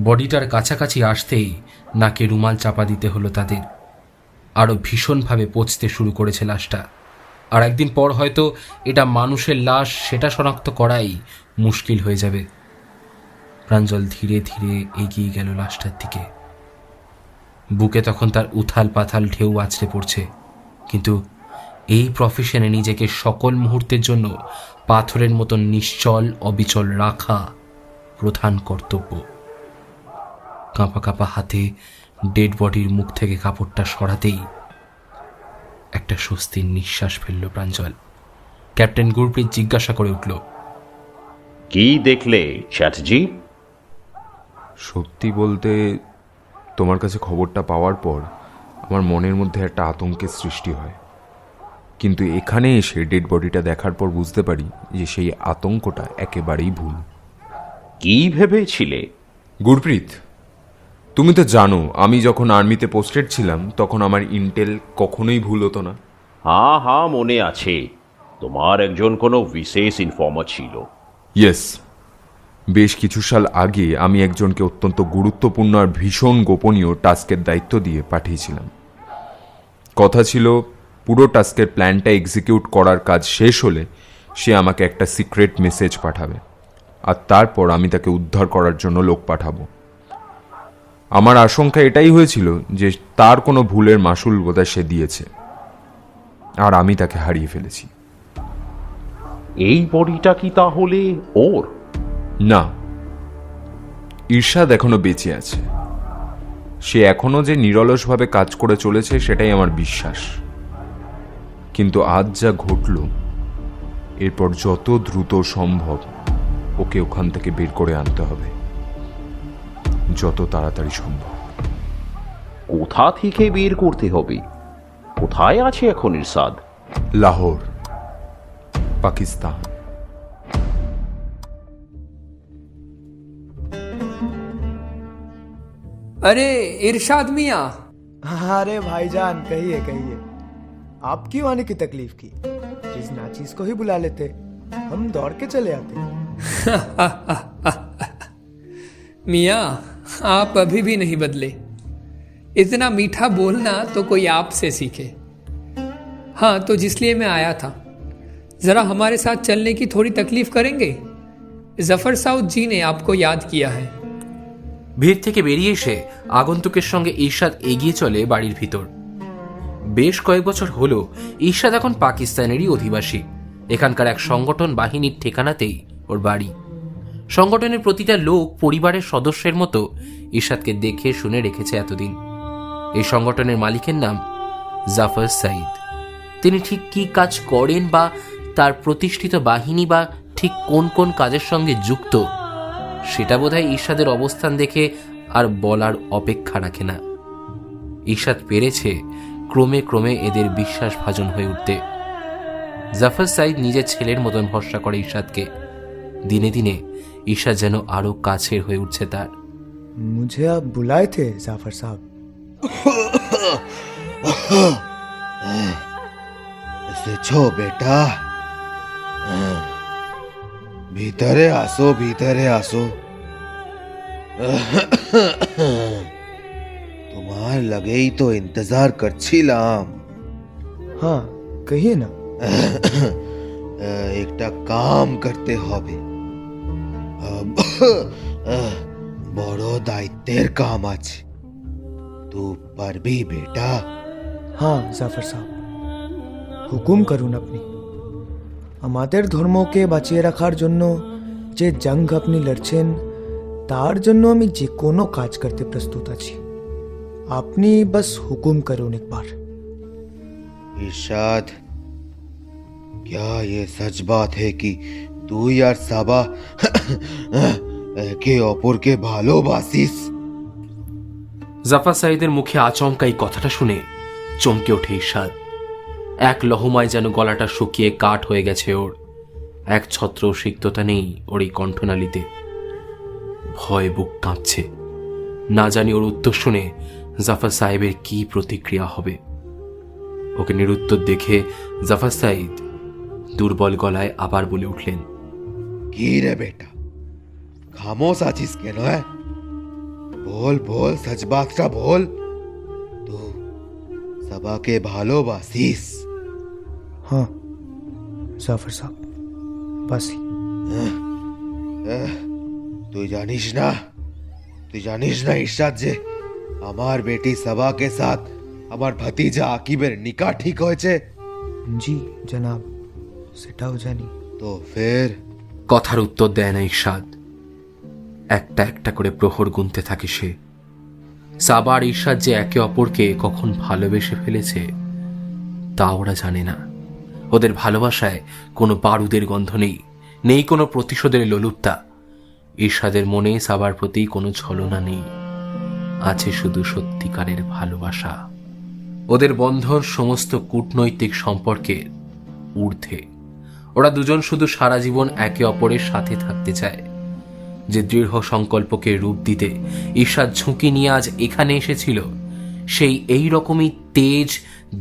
বডিটার কাছাকাছি আসতেই নাকে রুমাল চাপা দিতে হলো তাদের। আরও ভীষণভাবে পচতে শুরু করেছে লাশটা। আর একদিন পর হয়তো এটা মানুষের লাশ সেটা শনাক্ত করাই মুশকিল হয়ে যাবে। প্রাঞ্জল ধীরে ধীরে এগিয়ে গেল লাশটার দিকে। বুকে তখন তার উথাল পাথাল ঢেউ আছড়ে পড়ছে, কিন্তু এই প্রফেশনে নিজেকে সকল মুহূর্তের জন্য পাথরের মতন নিশ্চল অবিচল রাখা প্রধান কর্তব্য। কাঁপা কাঁপা হাতে ডেড বডির মুখ থেকে কাপড়টা সরাতেই একটা স্বস্তির নিঃশ্বাস ফেলল প্রাঞ্জল। ক্যাপ্টেন গুরপ্রীত জিজ্ঞাসা করে উঠল, কি দেখলে চ্যাটার্জি? সত্যি বলতে তোমার কাছে খবরটা পাওয়ার পর আমার মনের মধ্যে একটা আতঙ্কের সৃষ্টি হয়, কিন্তু এখানে এসে ডেড বডিটা দেখার পর বুঝতে পারি যে সেই আতঙ্কটা একেবারেই ভুল। কি ভেবেছিলে? গুরপ্রীত, তুমি তো জানো আমি যখন আর্মিতে পোস্টেড ছিলাম তখন আমার ইন্টেল কখনোই ভুল হতো না। হ্যাঁ হ্যাঁ, মনে আছে। তোমার একজন কোনো বিশেষ ইনফর্মার ছিল। ইয়েস, বেশ কিছু সাল আগে আমি একজনকে অত্যন্ত গুরুত্বপূর্ণ আর ভীষণ গোপনীয় টাস্কের দায়িত্ব দিয়ে পাঠিয়েছিলাম। কথা ছিল পুরো টাস্কের প্ল্যানটা এক্সিকিউট করার কাজ শেষ হলে সে আমাকে একটা সিক্রেট মেসেজ পাঠাবে, আর তারপর আমি তাকে উদ্ধার করার জন্য লোক পাঠাবো। আমার আশঙ্কা এটাই হয়েছিল যে তার কোনো ভুলের মাসুল বোধহয় সে দিয়েছে, আর আমি তাকে হারিয়ে ফেলেছি। এই বডিটা কি তাহলে ওর? না, ঈর্ষাদ এখনো বেঁচে আছে। সে এখনো যে নিরলসভাবে কাজ করে চলেছে সেটাই আমার বিশ্বাস। কিন্তু আজ যা ঘটল, এরপর যত দ্রুত সম্ভব ওকে ওখান থেকে বের করে আনতে হবে, যত তাড়াতাড়ি সম্ভব। কোথা থেকে বের করতে হবে? কোথায় আছে এখন ইরশাদ? লাহোর, পাকিস্তান। अरे इरशाद मियाँ। अरे भाईजान, कहिए कहिए, आप क्यों आने की तकलीफ की? जिस नाचीज को ही बुला लेते, हम दौड़ के चले आते। मियाँ, आप अभी भी नहीं बदले। इतना मीठा बोलना तो कोई आपसे सीखे। हाँ, तो जिसलिए मैं आया था, जरा हमारे साथ चलने की थोड़ी तकलीफ करेंगे? जफर साउद जी ने आपको याद किया है। ভিড় থেকে বেরিয়ে এসে আগন্তুকের সঙ্গে ঈর্ষাদ এগিয়ে চলে বাড়ির ভিতর। বেশ কয়েক বছর হলো ঈর্ষাদ এখন পাকিস্তানেরই অধিবাসী। এখানকার এক সংগঠন বাহিনীর ঠিকানাতেই ওর বাড়ি। সংগঠনের প্রতিটা লোক পরিবারের সদস্যের মতো ঈর্ষাদকে দেখে শুনে রেখেছে এতদিন। এই সংগঠনের মালিকের নাম জাফর সাইদ। তিনি ঠিক কি কাজ করেন বা তার প্রতিষ্ঠিত বাহিনী বা ঠিক কোন কোন কাজের সঙ্গে যুক্ত, সেটা বোধহয় ঈর্ষাদের অবস্থান দেখে আর বলার অপেক্ষা রাখে না। ঈর্ষাদ পেরেছে ক্রমে ক্রমে এদের বিশ্বাসভাজন হয়ে উঠতে। জাফর সাইদ নিজের ছেলের মতন ভরসা করে ঈর্ষাদকে। দিনে দিনে ঈর্ষাদ যেন আরো কাছের হয়ে উঠছে তার। मुझे आप बुलाए थे जाफर साहब? छो बेटा, ভিতরে আসো, ভিতরে আসো। তোমার लगेই তো इंतजार করছিলাম। हाँ कहिए ना। একটা কাম করতে হবে, বড় দায়িত্বের কাম আছে। তুই পারবি বেটা? हाँ জাফর সাহেব, হুকুম করুন আপনি। আমাদের ধর্মকে বাঁচিয়ে রাখার জন্য যে জঙ্গ আপনি লড়ছেন, তার জন্য আমি যে কোনো কাজ করতে প্রস্তুত আছি। আপনি बस হুকুম করুন एक बार। इरशाद, क्या ये सच बात है कि तू यार साबा একে অপরকে ভালোবাসিস? জাফর সাইদের মুখে আচমকা এই কথাটা শুনে চমকে ওঠে ঈর্ষাদ। এক লহমায় যেন গলাটা শুকিয়ে কাঠ হয়ে গেছে ওর। এক ছত্র সিক্ততা নেই ওর এই কণ্ঠনালীতে। ভয় বুক কাঁপছে। না জানি ওর উত্তর শুনে জাফর সাহেবের কি প্রতিক্রিয়া হবে। ওকে নিরুত্তর দেখে জাফর সাইদ দুর্বল গলায় আবার বলে উঠলেন, কি রে বেটা, খামোশ আছিস কেন? বল বল, সচ বাতটা বল। তো সবাকে ভালোবাসিস? हाँ জাফর সাহেব, বাসি। তুই জানিস না, তুই জানিস না ইরশাদ, যে আমার বেটি সবাকে সাথ আমার ভাতিজা আকিবের নিকাহ ঠিক হয়েছে? জি জনাব, সেটাও জানি। তো ফের? কথার উত্তর দেয় না ঈর্ষাদ। একটা একটা করে প্রহর গুনতে থাকে সে। সাবা আর ঈর্ষাদ যে একে অপরকে কখন ভালোবেসে ফেলেছে তা ওরা জানে না। ওদের ভালোবাসায় কোনো বারুদের গন্ধ নেই, নেই কোনো প্রতিশোধের লোলুপতা। ঈর্ষাদের মনে সাবার প্রতি কোনো ছলনা নেই, আছে শুধু সত্যিকারের ভালোবাসা। ওদের বন্ধন সমস্ত কূটনৈতিক সম্পর্কের ঊর্ধ্বে। ওরা দুজন শুধু সারা জীবন একে অপরের সাথে থাকতে চায়। যে দৃঢ় সংকল্পকে রূপ দিতে ঈর্ষাদ ঝুঁকি নিয়ে আজ এখানে এসেছিল, সেই এই রকমই তেজ,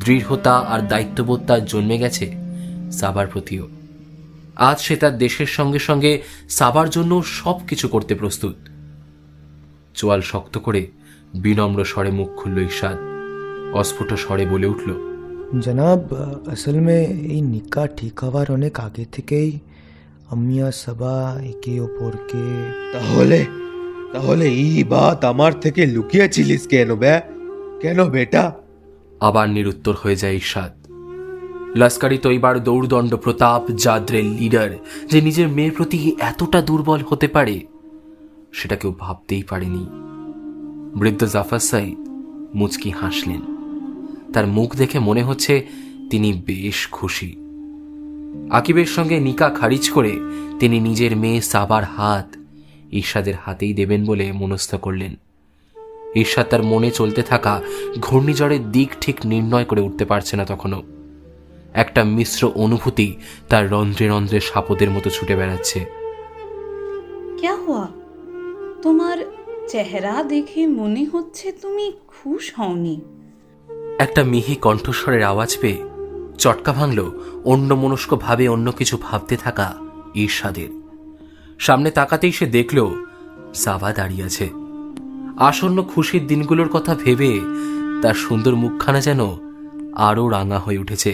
দৃঢ়তা আর দায়িত্ববোধ তার জন্মে গেছে সাবার প্রতিও। আজ সে তার দেশের সঙ্গে সঙ্গে সাবার জন্য সব কিছু করতে প্রস্তুত। চোয়াল শক্ত করে বিনম্র স্বরে মুখ খুলল ঈর্ষাদ। অস্ফুট স্বরে বলে উঠল, জনাব, আসল মে এই নিকাহ ঠিক হওয়ার অনেক আগে থেকেই আমি আর সাবা একে অপরকে। তাহলে তাহলে এই বাত আমার থেকে লুকিয়েছিলিস কেন কেন বেটা? আবার নিরুত্তর হয়ে যায় ঈর্ষাদ। লস্করি তৈবার দৌড়দণ্ড প্রতাপ জাদ্রের লিডার যে নিজের মেয়ের প্রতি এতটা দুর্বল হতে পারে সেটা কেউ ভাবতেই পারেনি। বৃদ্ধ জাফর সাইদ মুচকি হাসলেন। তার মুখ দেখে মনে হচ্ছে তিনি বেশ খুশি। আকিবের সঙ্গে নিকাহ খারিজ করে তিনি নিজের মেয়ে সাবার হাত ঈর্ষাদের হাতেই দেবেন বলে মনস্থ করলেন। ঈর্ষাদ তার মনে চলতে থাকা ঘূর্ণিঝড়ের দিক ঠিক নির্ণয় করে উঠতে পারছে না তখনও। একটা মিশ্র অনুভূতি তার রন্ধ্রে রন্ধ্রে সাপদের মতো ছুটে বেড়াচ্ছে। क्या हुआ? তোমার চেহারা দেখে মনে হচ্ছে তুমি খুশ হওনি। একটা মিহি কণ্ঠস্বরের আওয়াজ পেয়ে চটকা ভাঙল অন্যমনস্ক ভাবে অন্য কিছু ভাবতে থাকা ঈর্ষাদের। সামনে তাকাতেই সে দেখল সাবা দাঁড়িয়ে আছে। আসন্ন খুশির দিনগুলোর কথা ভেবে তার সুন্দর মুখখানা যেন আরও রাঙা হয়ে উঠেছে।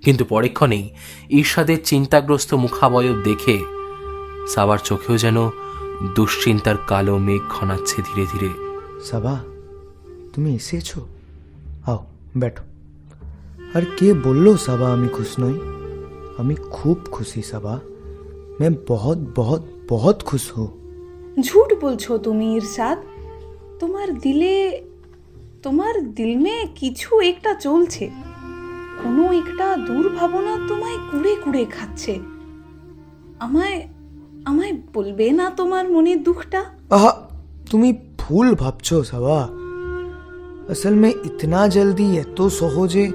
কিন্তু পরক্ষণেই ঈর্ষাদের চিন্তাগ্রস্ত মুখাবয়ব দেখে সাবার চোখেও যেন দুশ্চিন্তার কালো মেঘ ঘনাচ্ছে ধীরে ধীরে। সাবা, তুমি এসেছো? আও बैठो। আর কে বললো সাবা আমি খুশ নই? আমি খুব খুশি সাবা। मैं बहुत बहुत बहुत खुश हूँ। झूठ বলছো তুমি ইরশাদ। তোমার দিল মে কিছু একটা চলছে। কোনো একটা দুর্ভাবনা তোমায় কুড়ে কুড়ে খাচ্ছে। আমায় বলবে না তোমার মনের দুঃখটা? আহা, তুমি ভুল ভাবছো সাবা। আসল মে ইতনা জলদি এত সহজে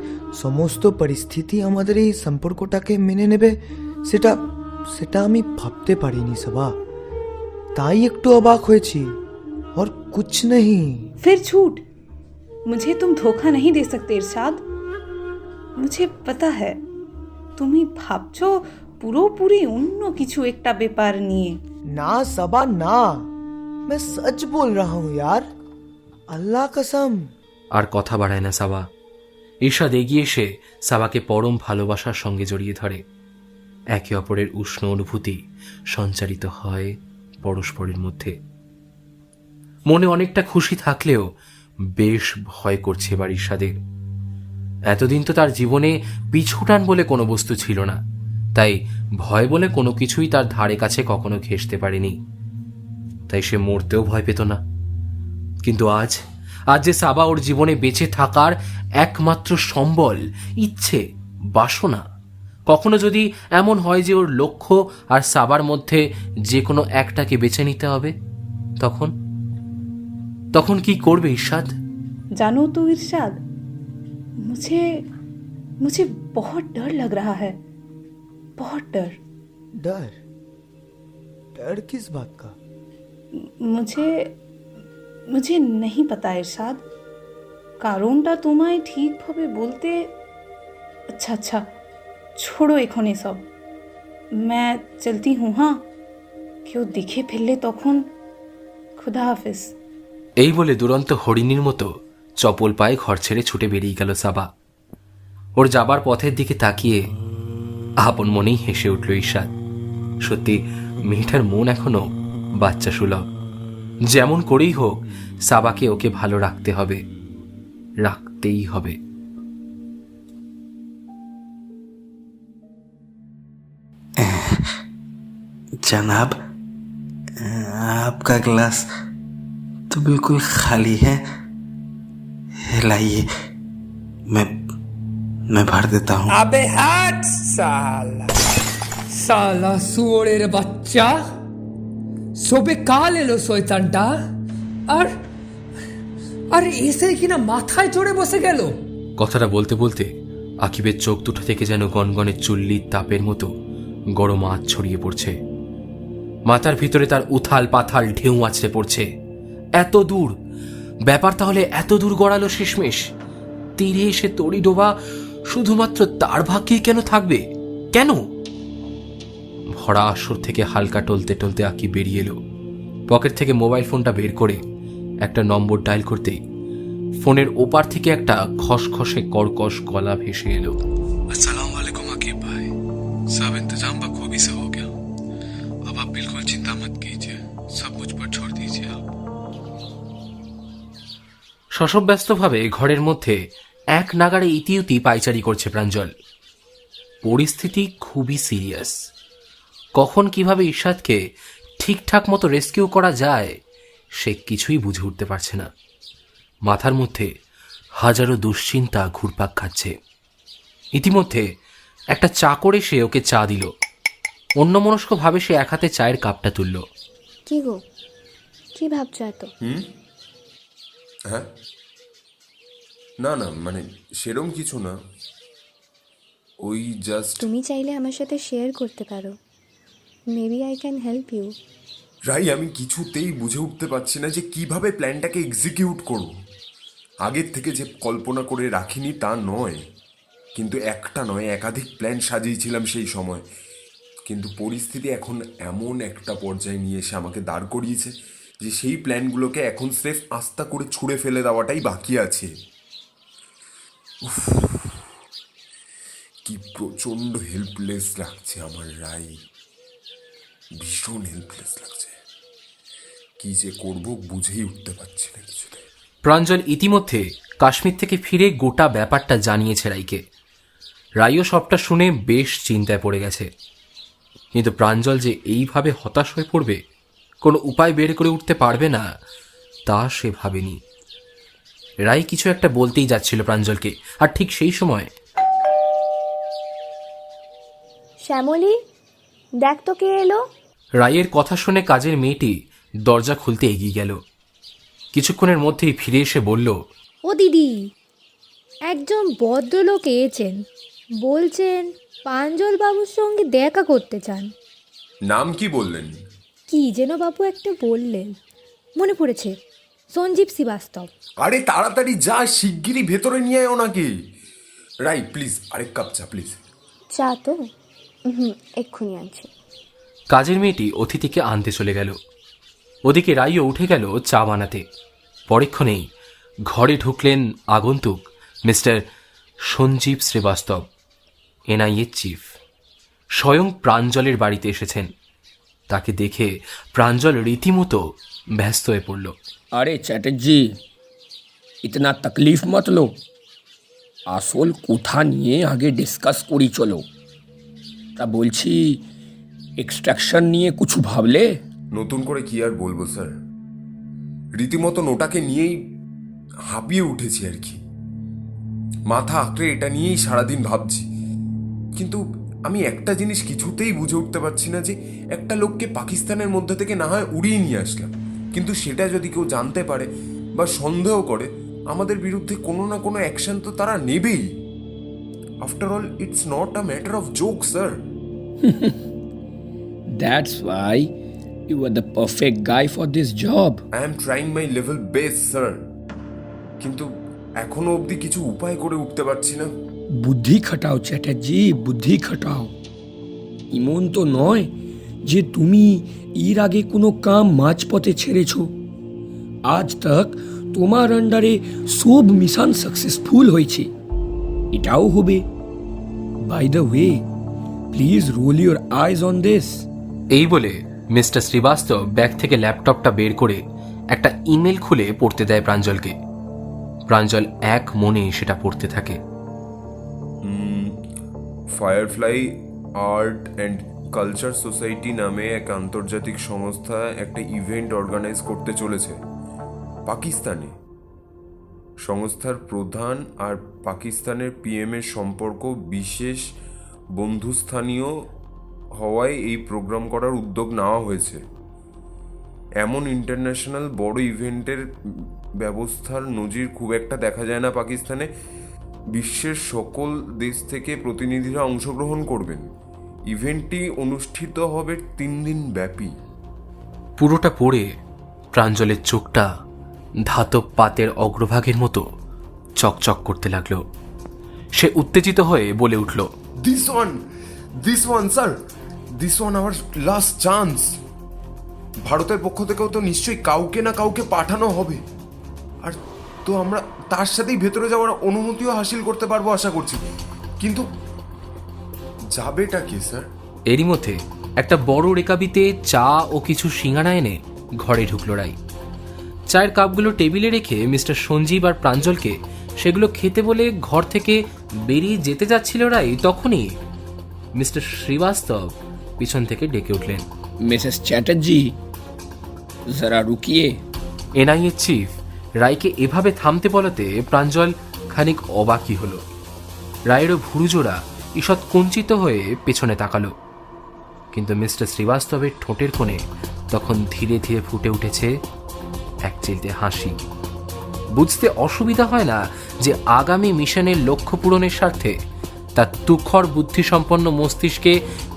সমস্ত পরিস্থিতি আমাদের এই সম্পর্কটাকে মেনে নেবে সেটা আমি ভাবতে পারিনি সাবা। তাই একটু অবাক হয়েছি, और कुछ नहीं। फिर झूठ। मुझे तुम धोखा नहीं दे सकते इरशाद। मुझे पता है তুমি ভাবছো পুরোপুরি অন্য কিছু একটা ব্যাপার নিয়ে। ना सबा ना, मैं सच बोल रहा हूँ यार, अल्लाह कसम। আর কথা বাড়ায় না সাবা। ঈর্ষাদ এগিয়ে এসে সাবাকে পরম ভালোবাসার সঙ্গে জড়িয়ে ধরে। একে অপরের উষ্ণ অনুভূতি সঞ্চারিত হয় পরস্পরের মধ্যে। মনে অনেকটা খুশি থাকলেও বেশ ভয় করছে এবার ঈর্ষাদের। এতদিন তো তার জীবনে পিছুটান বলে কোনো বস্তু ছিল না, তাই ভয় বলে কোনো কিছুই তার ধারে কাছে কখনো ঘেঁষতে পারেনি, তাই সে মরতেও ভয় পেত না। কিন্তু আজ যে সাবা ওর জীবনে বেঁচে থাকার একমাত্র সম্বল, ইচ্ছে, বাসনা, কখনো যদি এমন হয় যে ওর লক্ষ্য আর সাবার মধ্যে যে কোনো একটাকে বেছে নিতে হবে, তখন কি করবে ঈর্ষাদ? জানো তো इरशाद, मुझे बहुत डर लग रहा है, बहुत डर। डर? डर किस बात का? मुझे नहीं पता इरशाद, কারণটা তোমায় ঠিকভাবে বলতে। अच्छा छोड़ो এখন এসব, मैं चलती हूँ। हाँ, কেউ দেখে ফেললে তখন। খুদা হাফেজ। এই বলে দুরন্ত হরিণীর মতো চপল পায়ে ঘর ছেড়ে ছুটে বেরিয়ে গেল সাবা। ওর যাবার পথের দিকে তাকিয়ে আপন মনেই হেসে উঠল ঈর্ষাদ। সত্যি মেয়েটার মন এখনো বাচ্চা সুলভ। যেমন করেই হোক সাবাকে ওকে ভালো রাখতে হবে, রাখতেই হবে। जनाब, आपका गिलास तो बिल्कुल खाली है, लाइए मैं भर देता हूँ। अबे हट साला, साला শুয়োরের বাচ্চা, সবে কাল এলো শয়তানটা, আর এসে কিনা মাথায় চড়ে বসে গেল। কথাটা বলতে বলতে আকিবের চোখ দুটো থেকে যেন গনগনে চুল্লির তাপের মতো গরম আঁচ ছড়িয়ে পড়ছে। মাথার ভিতরে তার উথাল পাথাল ঢেউ আছড়ে পড়ছে। এত দূর ব্যাপার, তাহলে এত দূর গড়ালো শেষমেশ। তীরে এসে তড়ি ডোবা শুধুমাত্র তার ভাগ্যেই কেন থাকবে? কেন? ভরা আসর থেকে হালকা টলতে টলতে আকিব বেরিয়ে এলো। পকেট থেকে মোবাইল ফোনটা বের করে একটা নম্বর ডায়াল করতেই ফোনের ওপার থেকে একটা খসখসে কর্কশ গলা ভেসে এলো। अस्सलाम वालेकुम आकिब भाई, सब इंतजाम बखूबी से हो गया। अब आप बिल्कुल चिंता मत कीजिए, सब मुझ पर छोड़ दीजिए आप। শশব্যস্তভাবে ঘরের মধ্যে এক নাগাড়ে ইতিউতি পাইচারি করছে প্রাঞ্জল। পরিস্থিতি খুবই সিরিয়াস। কখন কিভাবে ঈর্ষাদকে ঠিকঠাক মতো রেস্কিউ করা যায় সে কিছুই বুঝে উঠতে পারছে না। মাথার মধ্যে হাজারো দুশ্চিন্তা ঘুরপাক খাচ্ছে। ইতিমধ্যে একটা চাকর এসে ওকে চা দিল। অন্যমনস্ক ভাবে সে এক হাতে চায়ের কাপটা তুলল। কি গো, কি ভাবছো এত? হ্যাঁ, না মানে সেরম কিছু না, ওই জাস্ট। তুমি চাইলে আমার সাথে শেয়ার করতে পারো, maybe I can help you. Rai, আমি কিছুতেই বুঝে উঠতে পারছি না যে কিভাবে প্ল্যানটাকে এক্সিকিউট করব। আগের থেকে যে কল্পনা করে রাখিনি তা নয়, কিন্তু একটা নয় একাধিক প্ল্যান সাজিয়েছিলাম সেই সময়। কিন্তু পরিস্থিতি এখন এমন একটা পর্যায়ে নিয়ে এসে আমাকে দাঁড় করিয়েছে যে সেই প্ল্যানগুলোকে এখন স্রেফ আস্তা করে ছুঁড়ে ফেলে দেওয়াটাই বাকি আছে। কি প্রচণ্ড হেল্পলেস লাগছে আমার রাই, ভীষণ হেল্পলেস লাগছে। কি যে করব বুঝেই উঠতে পারছি না কিছুতে। প্রাঞ্জল ইতিমধ্যে কাশ্মীর থেকে ফিরে গোটা ব্যাপারটা জানিয়েছে রাইকে। রাইও সবটা শুনে বেশ চিন্তায় পড়ে গেছে। কিন্তু প্রাঞ্জল যে এইভাবে হতাশ হয়ে পড়বে, কোনো উপায় বের করে উঠতে পারবে না, তা সে ভাবেনি। রাই কিছু একটা বলতেই যাচ্ছিল প্রাঞ্জলকে, আর ঠিক সেই সময় শ্যামলী, দেখ তো কে এলো। রাইয়ের কথা শুনে কাজের মেয়েটি দরজা খুলতে এগিয়ে গেল। কিছুক্ষণের মধ্যেই ফিরে এসে বলল, ও দিদি, একজন ভদ্রলোক এসেছেন, বলছেন প্রাঞ্জল বাবুর সঙ্গে দেখা করতে চান। নাম কি বললেন? কি যেন বাবু একটা বললেন, মনে পড়েছে, সঞ্জীব শ্রীবাস্তব। আরে তাড়াতাড়ি যা, শিগগিরই ভেতরে নিয়ে আয় ওনাকে। রাই প্লিজ, আরেক কাপ চা প্লিজ। চা তো এক্ষুনি আনছি। কাজের মেয়েটি অতিথিকে আনতে চলে গেল। ওদিকে রাইও উঠে গেল চা বানাতে। পরক্ষণেই ঘরে ঢুকলেন আগন্তুক mister Sanjeev Srivastava, NIA chief. স্বয়ং প্রাঞ্জলের বাড়িতে এসেছেন। তাকে দেখে প্রাঞ্জল রীতিমতো ব্যস্ত হয়ে পড়ল। আরে চ্যাটার্জি, ইতনা তকলিফ মত লো, আসল কথা নিয়ে আগে ডিসকাস করি চলো। তা বলছি, এক্সট্রাকশন নিয়ে কিছু ভাবলে? নতুন করে কি আর বলবো স্যার, রীতিমতো ওটাকে নিয়েই হাঁপিয়ে উঠেছি আর কি। মাথা আঁকড়ে এটা নিয়েই সারাদিন ভাবছি। কিন্তু আমি একটা জিনিস কিছুতেই বুঝে উঠতে পারছি না যে একটা লোককে পাকিস্তানের মধ্যে থেকে না হয় উড়িয়ে নিয়ে আসলাম, কিন্তু সেটা যদি কেউ জানতে পারে বা সন্দেহ করে, আমাদের বিরুদ্ধে কোনো না কোনো অ্যাকশন তো তারা নেবেই। After all it's not a matter of joke sir. That's why you are the perfect guy for this job. I am trying my level best, sir. কিন্তু এখনো অবধি কিছু উপায় করে উঠতে পারছি না। বুদ্ধি খাটাও চ্যাটার্জি, বুদ্ধি খাটাও। এমন তো নয় যে তুমি এর আগে কোনো কাম মাঝপথে ছেড়েছ। আজ তক তোমার আন্ডারে সব মিশন সাকসেসফুল হয়েছে, এটাও হবে। By the way, please roll your eyes on this. এই বলে মিস্টার শ্রীবাস্তব ব্যাগ থেকে ল্যাপটপটা বের করে একটা ইমেল খুলে পড়তে দেয় প্রাঞ্জলকে। প্রাঞ্জল এক মনে সেটা পড়তে থাকে। Firefly art and culture society নামে এক আন্তর্জাতিক সংস্থা একটা ইভেন্ট অর্গানাইজ করতে চলেছে পাকিস্তানে। সংস্থার প্রধান আর পাকিস্তানের পিএম এর সম্পর্ক বিশেষ বন্ধুস্থানীয় হওয়ায় এই প্রোগ্রাম করার উদ্যোগ নেওয়া হয়েছে। এমন ইন্টারন্যাশনাল বড় ইভেন্টের ব্যবস্থার নজির খুব একটা দেখা যায় না পাকিস্তানে। বিশ্বের সকল দেশ থেকে প্রতিনিধিরা অংশগ্রহণ করবেন। ইভেন্টটি অনুষ্ঠিত হবে 3 দিন ব্যাপী। পুরোটা পড়ে প্রাঞ্জলের চোখটা ধাতব পাতের অগ্রভাগের মতো চকচক করতে লাগলো। সে উত্তেজিত হয়ে বলে উঠল, this one sir, this one our last chance. ভারতের পক্ষ থেকেও তো নিশ্চয়ই কাউকে না কাউকে পাঠানো হবে, আর তো আমরা তার সাথেই ভেতরে যাওয়ার অনুমতিও হাসিল করতে পারবো আশা করছি। কিন্তু যাবেটা কি স্যার? এরই মধ্যে একটা বড় রেকাবিতে চা ও কিছু সিঙ্গারা এনে ঘরে ঢুকলো রাই। চায়ের কাপগুলো টেবিলে রেখে মিস্টার সঞ্জীব আর প্রাঞ্জলকে সেগুলো খেতে বলে ঘর থেকে বেরিয়ে যেতে যাচ্ছিল রাই, তখনই মিস্টার শ্রীবাস্তব পিছন থেকে ডেকে উঠলেন, মিসেস চ্যাটার্জি, জরা রুকিয়ে। এনআইএ চিফ রায়কে এভাবে থামতে বলাতে প্রাঞ্জল খানিক অবাকই হলো। রায়েরও ভুরুজোড়া ঈষৎ কুঞ্চিত হয়ে পেছনে তাকালো, কিন্তু মিস্টার শ্রীবাস্তবের ঠোঁটের কোণে তখন ধীরে ধীরে ফুটে উঠেছে এক চিলতে হাসি। বুঝতে অসুবিধা হয় না যে আগামী মিশনের লক্ষ্য পূরণের স্বার্থে তার তুখর বুদ্ধিসম্পন্ন মস্তিষ্কে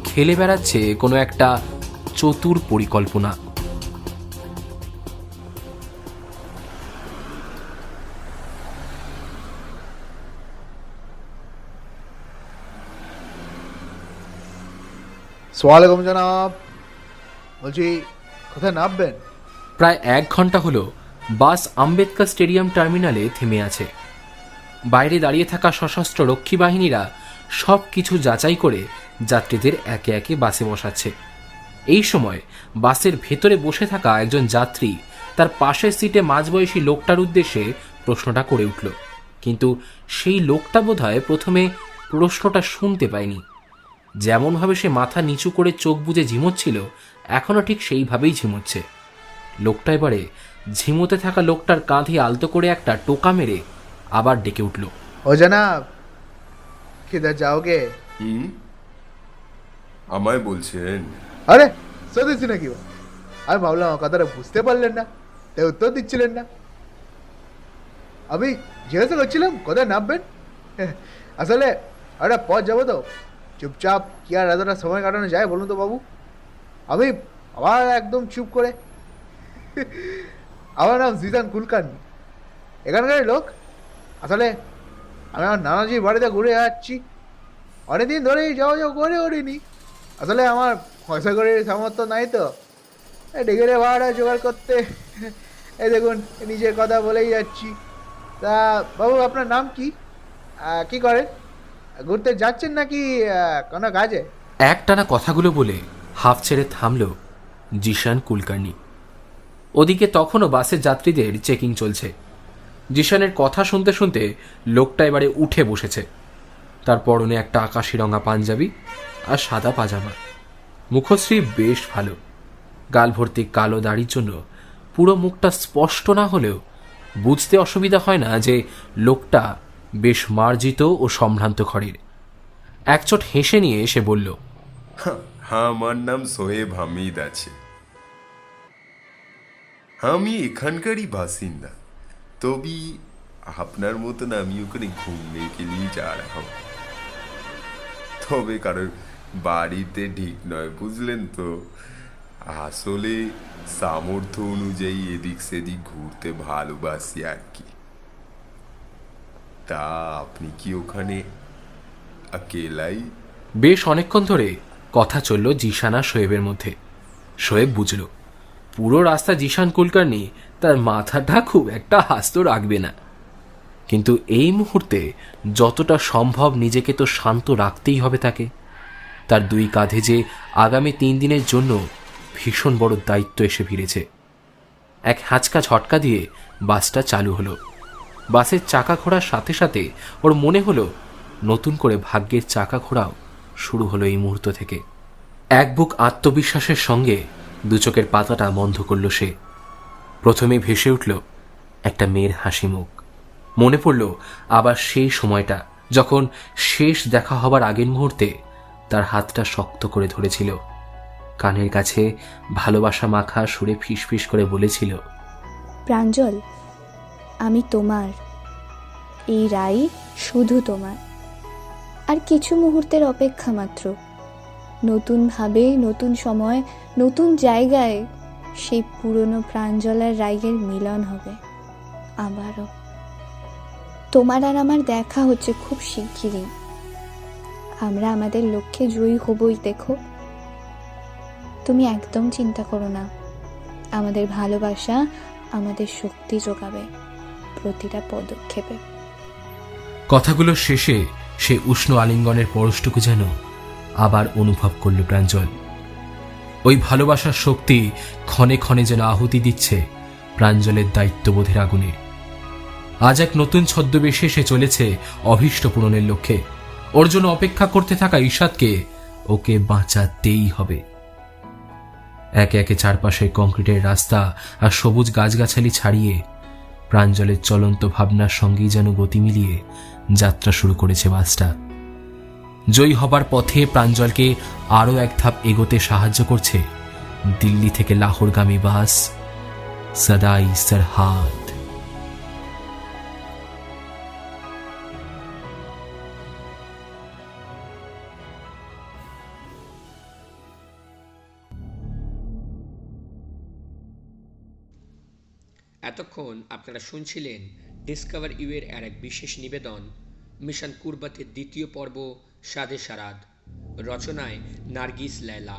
খেলে বেড়াচ্ছে কোনো একটা চতুর পরিকল্পনা। সালামালাইকুম জনাব, বলছি কোথায় নামবেন? প্রায় 1 ঘন্টা হলো বাস আম্বেদকর স্টেডিয়াম টার্মিনালে থেমে আছে। বাইরে দাঁড়িয়ে থাকা সশস্ত্র রক্ষী বাহিনীরা সব কিছু যাচাই করে যাত্রীদের একে একে বাসে বসাচ্ছে। এই সময় বাসের ভেতরে বসে থাকা একজন যাত্রী তার পাশের সিটে মাঝবয়সী লোকটার উদ্দেশ্যে প্রশ্নটা করে উঠল, কিন্তু সেই লোকটা বোধহয় প্রথমে প্রশ্নটা শুনতে পায়নি। যেমনভাবে সে মাথা নিচু করে চোখ বুজে ঝিমোচ্ছিল, এখনও ঠিক সেইভাবেই ঝিমোচ্ছে। লোকটা এবারে ঝিমোতে থাকা লোকটার কাঁধে আলতো করে একটা টোকা মেরে আবার ডেকে উঠল, ও জনাব, কিধর যাওগে? আমায় বলছেন? আরে সদিছি নাকি? আমি ভাবলাম কথাটা বুঝতে পারলেন না, তাই উত্তর দিচ্ছিলেন না। আমি জিজ্ঞাসা করছিলাম কোথায় নামবেন। আসলে একটা পথ যাবো তো, চুপচাপ কি আর এতটা সময় কাটানো যায় বলুন তো বাবু। আমি আবার একদম চুপ করে, আমার নাম জিজান কুলকার্নি, এখানকার লোক। আসলে আমি আমার নানাজির বাড়িতে ঘুরে যাচ্ছি, অনেকদিন ধরেই যাওয়া করে ওরিনি। আসলে আমার পয়সা করে সামর্থ্য নাই তো, ডিগ্রি ভাড়া জোগাড় করতে এই দেখুন নিজের কথা বলেই যাচ্ছি। তা বাবু আপনার নাম কি, কি করেন, ঘুরতে যাচ্ছেন নাকি কোনো কাজে? একটানা কথাগুলো বলে হাফ ছেড়ে থামল জিশান কুলকার্নি। ওদিকে তখনও বাসের যাত্রীদের চেকিং চলছে। জিশানের কথা শুনতে শুনতে লোকটা এবারে উঠে বসেছে। তার পরনে একটা আকাশি রঙা পাঞ্জাবি আর সাদা পাজামা। মুখশ্রী বেশ ভালো, গাল ভর্তি কালো দাড়ির জন্য পুরো মুখটা স্পষ্ট না হলেও বুঝতে অসুবিধা হয় না যে লোকটা বেশ মার্জিত ও সম্ভ্রান্ত ঘরের। একচোট হেসে নিয়ে এসে বলল, হ্যাঁ, আমার নাম সোহেব হামিদ আছে। আমি এখানকারই বাসিন্দা, তবে আপনার মতন আমি ওখানে ঘুরনে কে লিয়ে যা রাখা, তবে কারোর বাড়িতে ঠিক নয়, বুঝলেন তো। আসলে সামর্থ্য অনুযায়ী এদিক সেদিক ঘুরতে ভালোবাসি আর কি। তা আপনি কি ওখানে একেলাই? বেশ অনেকক্ষণ ধরে কথা চলল জিশান আর শোয়েবের মধ্যে। শোয়েব বুঝল পুরো রাস্তা জিশান কুলকার্নি তার মাথাটা খুব একটা হাসতে রাখবে না, কিন্তু এই মুহূর্তে যতটা সম্ভব নিজেকে তো শান্ত রাখতেই হবে তাকে। তার দুই কাঁধে যে আগামী 3 দিনের জন্য ভীষণ বড় দায়িত্ব এসে ভিড়েছে। এক হাঁচকা ঝটকা দিয়ে বাসটা চালু হলো। বাসের চাকা ঘোরার সাথে সাথে ওর মনে হলো নতুন করে ভাগ্যের চাকা ঘোরাও শুরু হলো এই মুহূর্ত থেকে। এক বুক আত্মবিশ্বাসের সঙ্গে দু চোখের পাতাটা বন্ধ করল সে। প্রথমে ভেসে উঠল একটা মেয়ের হাসি মুখ। মনে পড়ল আবার সেই সময়টা যখন শেষ দেখা হবার আগের মুহূর্তে তার হাতটা শক্ত করে ধরেছিল, কানের কাছে ভালোবাসা মাখা সুরে ফিসফিস করে বলেছিল, প্রাঞ্জল, আমি তোমার, এই রাই শুধু তোমার, আর কিছু মুহূর্তের অপেক্ষা মাত্র। নতুনভাবে, নতুন সময়, নতুন জায়গায় সেই পুরনো প্রাঞ্জল আর রাইয়ের মিলন হবে আবারও। তোমার আর আমার দেখা হচ্ছে খুব শিগগিরই। আমরা আমাদের লক্ষ্যে জয়ী হবই, দেখো। তুমি একদম চিন্তা করো না, আমাদের ভালোবাসা আমাদের শক্তি যোগাবে প্রতিটা পদক্ষেপে। কথাগুলো শেষে সে উষ্ণ আলিঙ্গনের পরশটুকু যেন আবার অনুভব করল প্রাঞ্জল। ওই ভালোবাসার শক্তি ক্ষণে ক্ষণে যেন আহুতি দিচ্ছে প্রাঞ্জলের দায়িত্ববোধের আগুনে। আজ এক নতুন ছদ্মবেশে সে চলেছে অভীষ্ট পূরণের লক্ষ্যে। ওর জন্য অপেক্ষা করতে থাকা ঈশাদকে ওকে বাঁচাতেই হবে। একে একে চারপাশে কংক্রিটের রাস্তা আর সবুজ গাছগাছালি ছাড়িয়ে প্রাঞ্জলের চলন্ত ভাবনার সঙ্গেই যেন গতি মিলিয়ে যাত্রা শুরু করেছে বাসটা। জয়ী হবার পথে প্রাঞ্জলকে আরও এক ধাপ এগোতে সাহায্য করছে দিল্লি থেকে লাহোরগামী বাস সদাই সরহাদ। এতক্ষণ আপনারা শুনছিলেন ডিসকভার ইউ এর আর এক বিশেষ নিবেদন, মিশন কুরবাতের 2য় পর্ব সাদে সারাদ। রচনায় নার্গিস লেলা,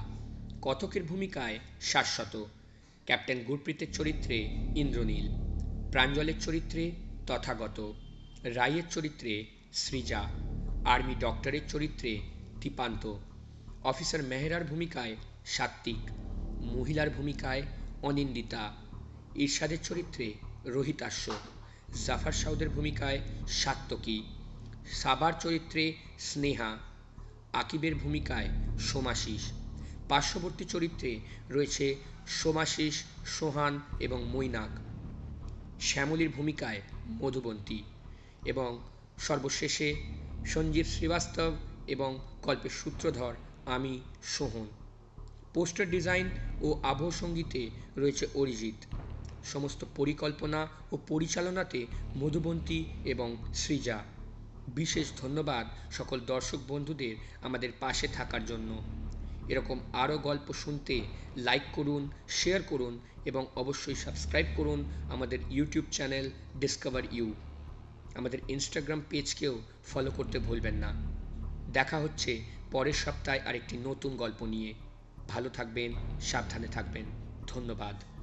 কথকের ভূমিকায় শাশ্বত, ক্যাপ্টেন গুরপ্রীতের চরিত্রে ইন্দ্রনীল, প্রাঞ্জলের চরিত্রে তথাগত, রায়ের চরিত্রে সৃজা, আর্মি ডক্টরের চরিত্রে দীপান্ত, অফিসার মেহরার ভূমিকায় সাত্বিক, মহিলার ভূমিকায় অনিন্দিতা, ইরশাদের চরিত্রে রোহিতাস্য, জাফর সাউদের ভূমিকায় সাত্তকী, সাবার চরিত্রে স্নেহা, আকিবের ভূমিকায় সোমাশিস, পার্শ্ববর্তী চরিত্রে রয়েছে সোমাশিস, সোহান এবং মৈনাক, শ্যামলীর ভূমিকায় মধুবন্তী এবং সর্বশেষে সঞ্জীব শ্রীবাস্তব এবং গল্পের সূত্রধর আমি সোহন। পোস্টার ডিজাইন ও আবহ সঙ্গীতে রয়েছে অরিজিৎ। সমস্ত পরিকল্পনা ও পরিচালনাতে মধুবন্তী এবং সৃজা। বিশেষ ধন্যবাদ সকল দর্শক বন্ধুদের আমাদের পাশে থাকার জন্য। এরকম আরও গল্প শুনতে লাইক করুন, শেয়ার করুন এবং অবশ্যই সাবস্ক্রাইব করুন আমাদের ইউটিউব চ্যানেল ডিসকভার ইউ। আমাদের ইনস্টাগ্রাম পেজকেও ফলো করতে ভুলবেন না। দেখা হচ্ছে পরের সপ্তাহে আরেকটি নতুন গল্প নিয়ে। ভালো থাকবেন, সাবধানে থাকবেন। ধন্যবাদ।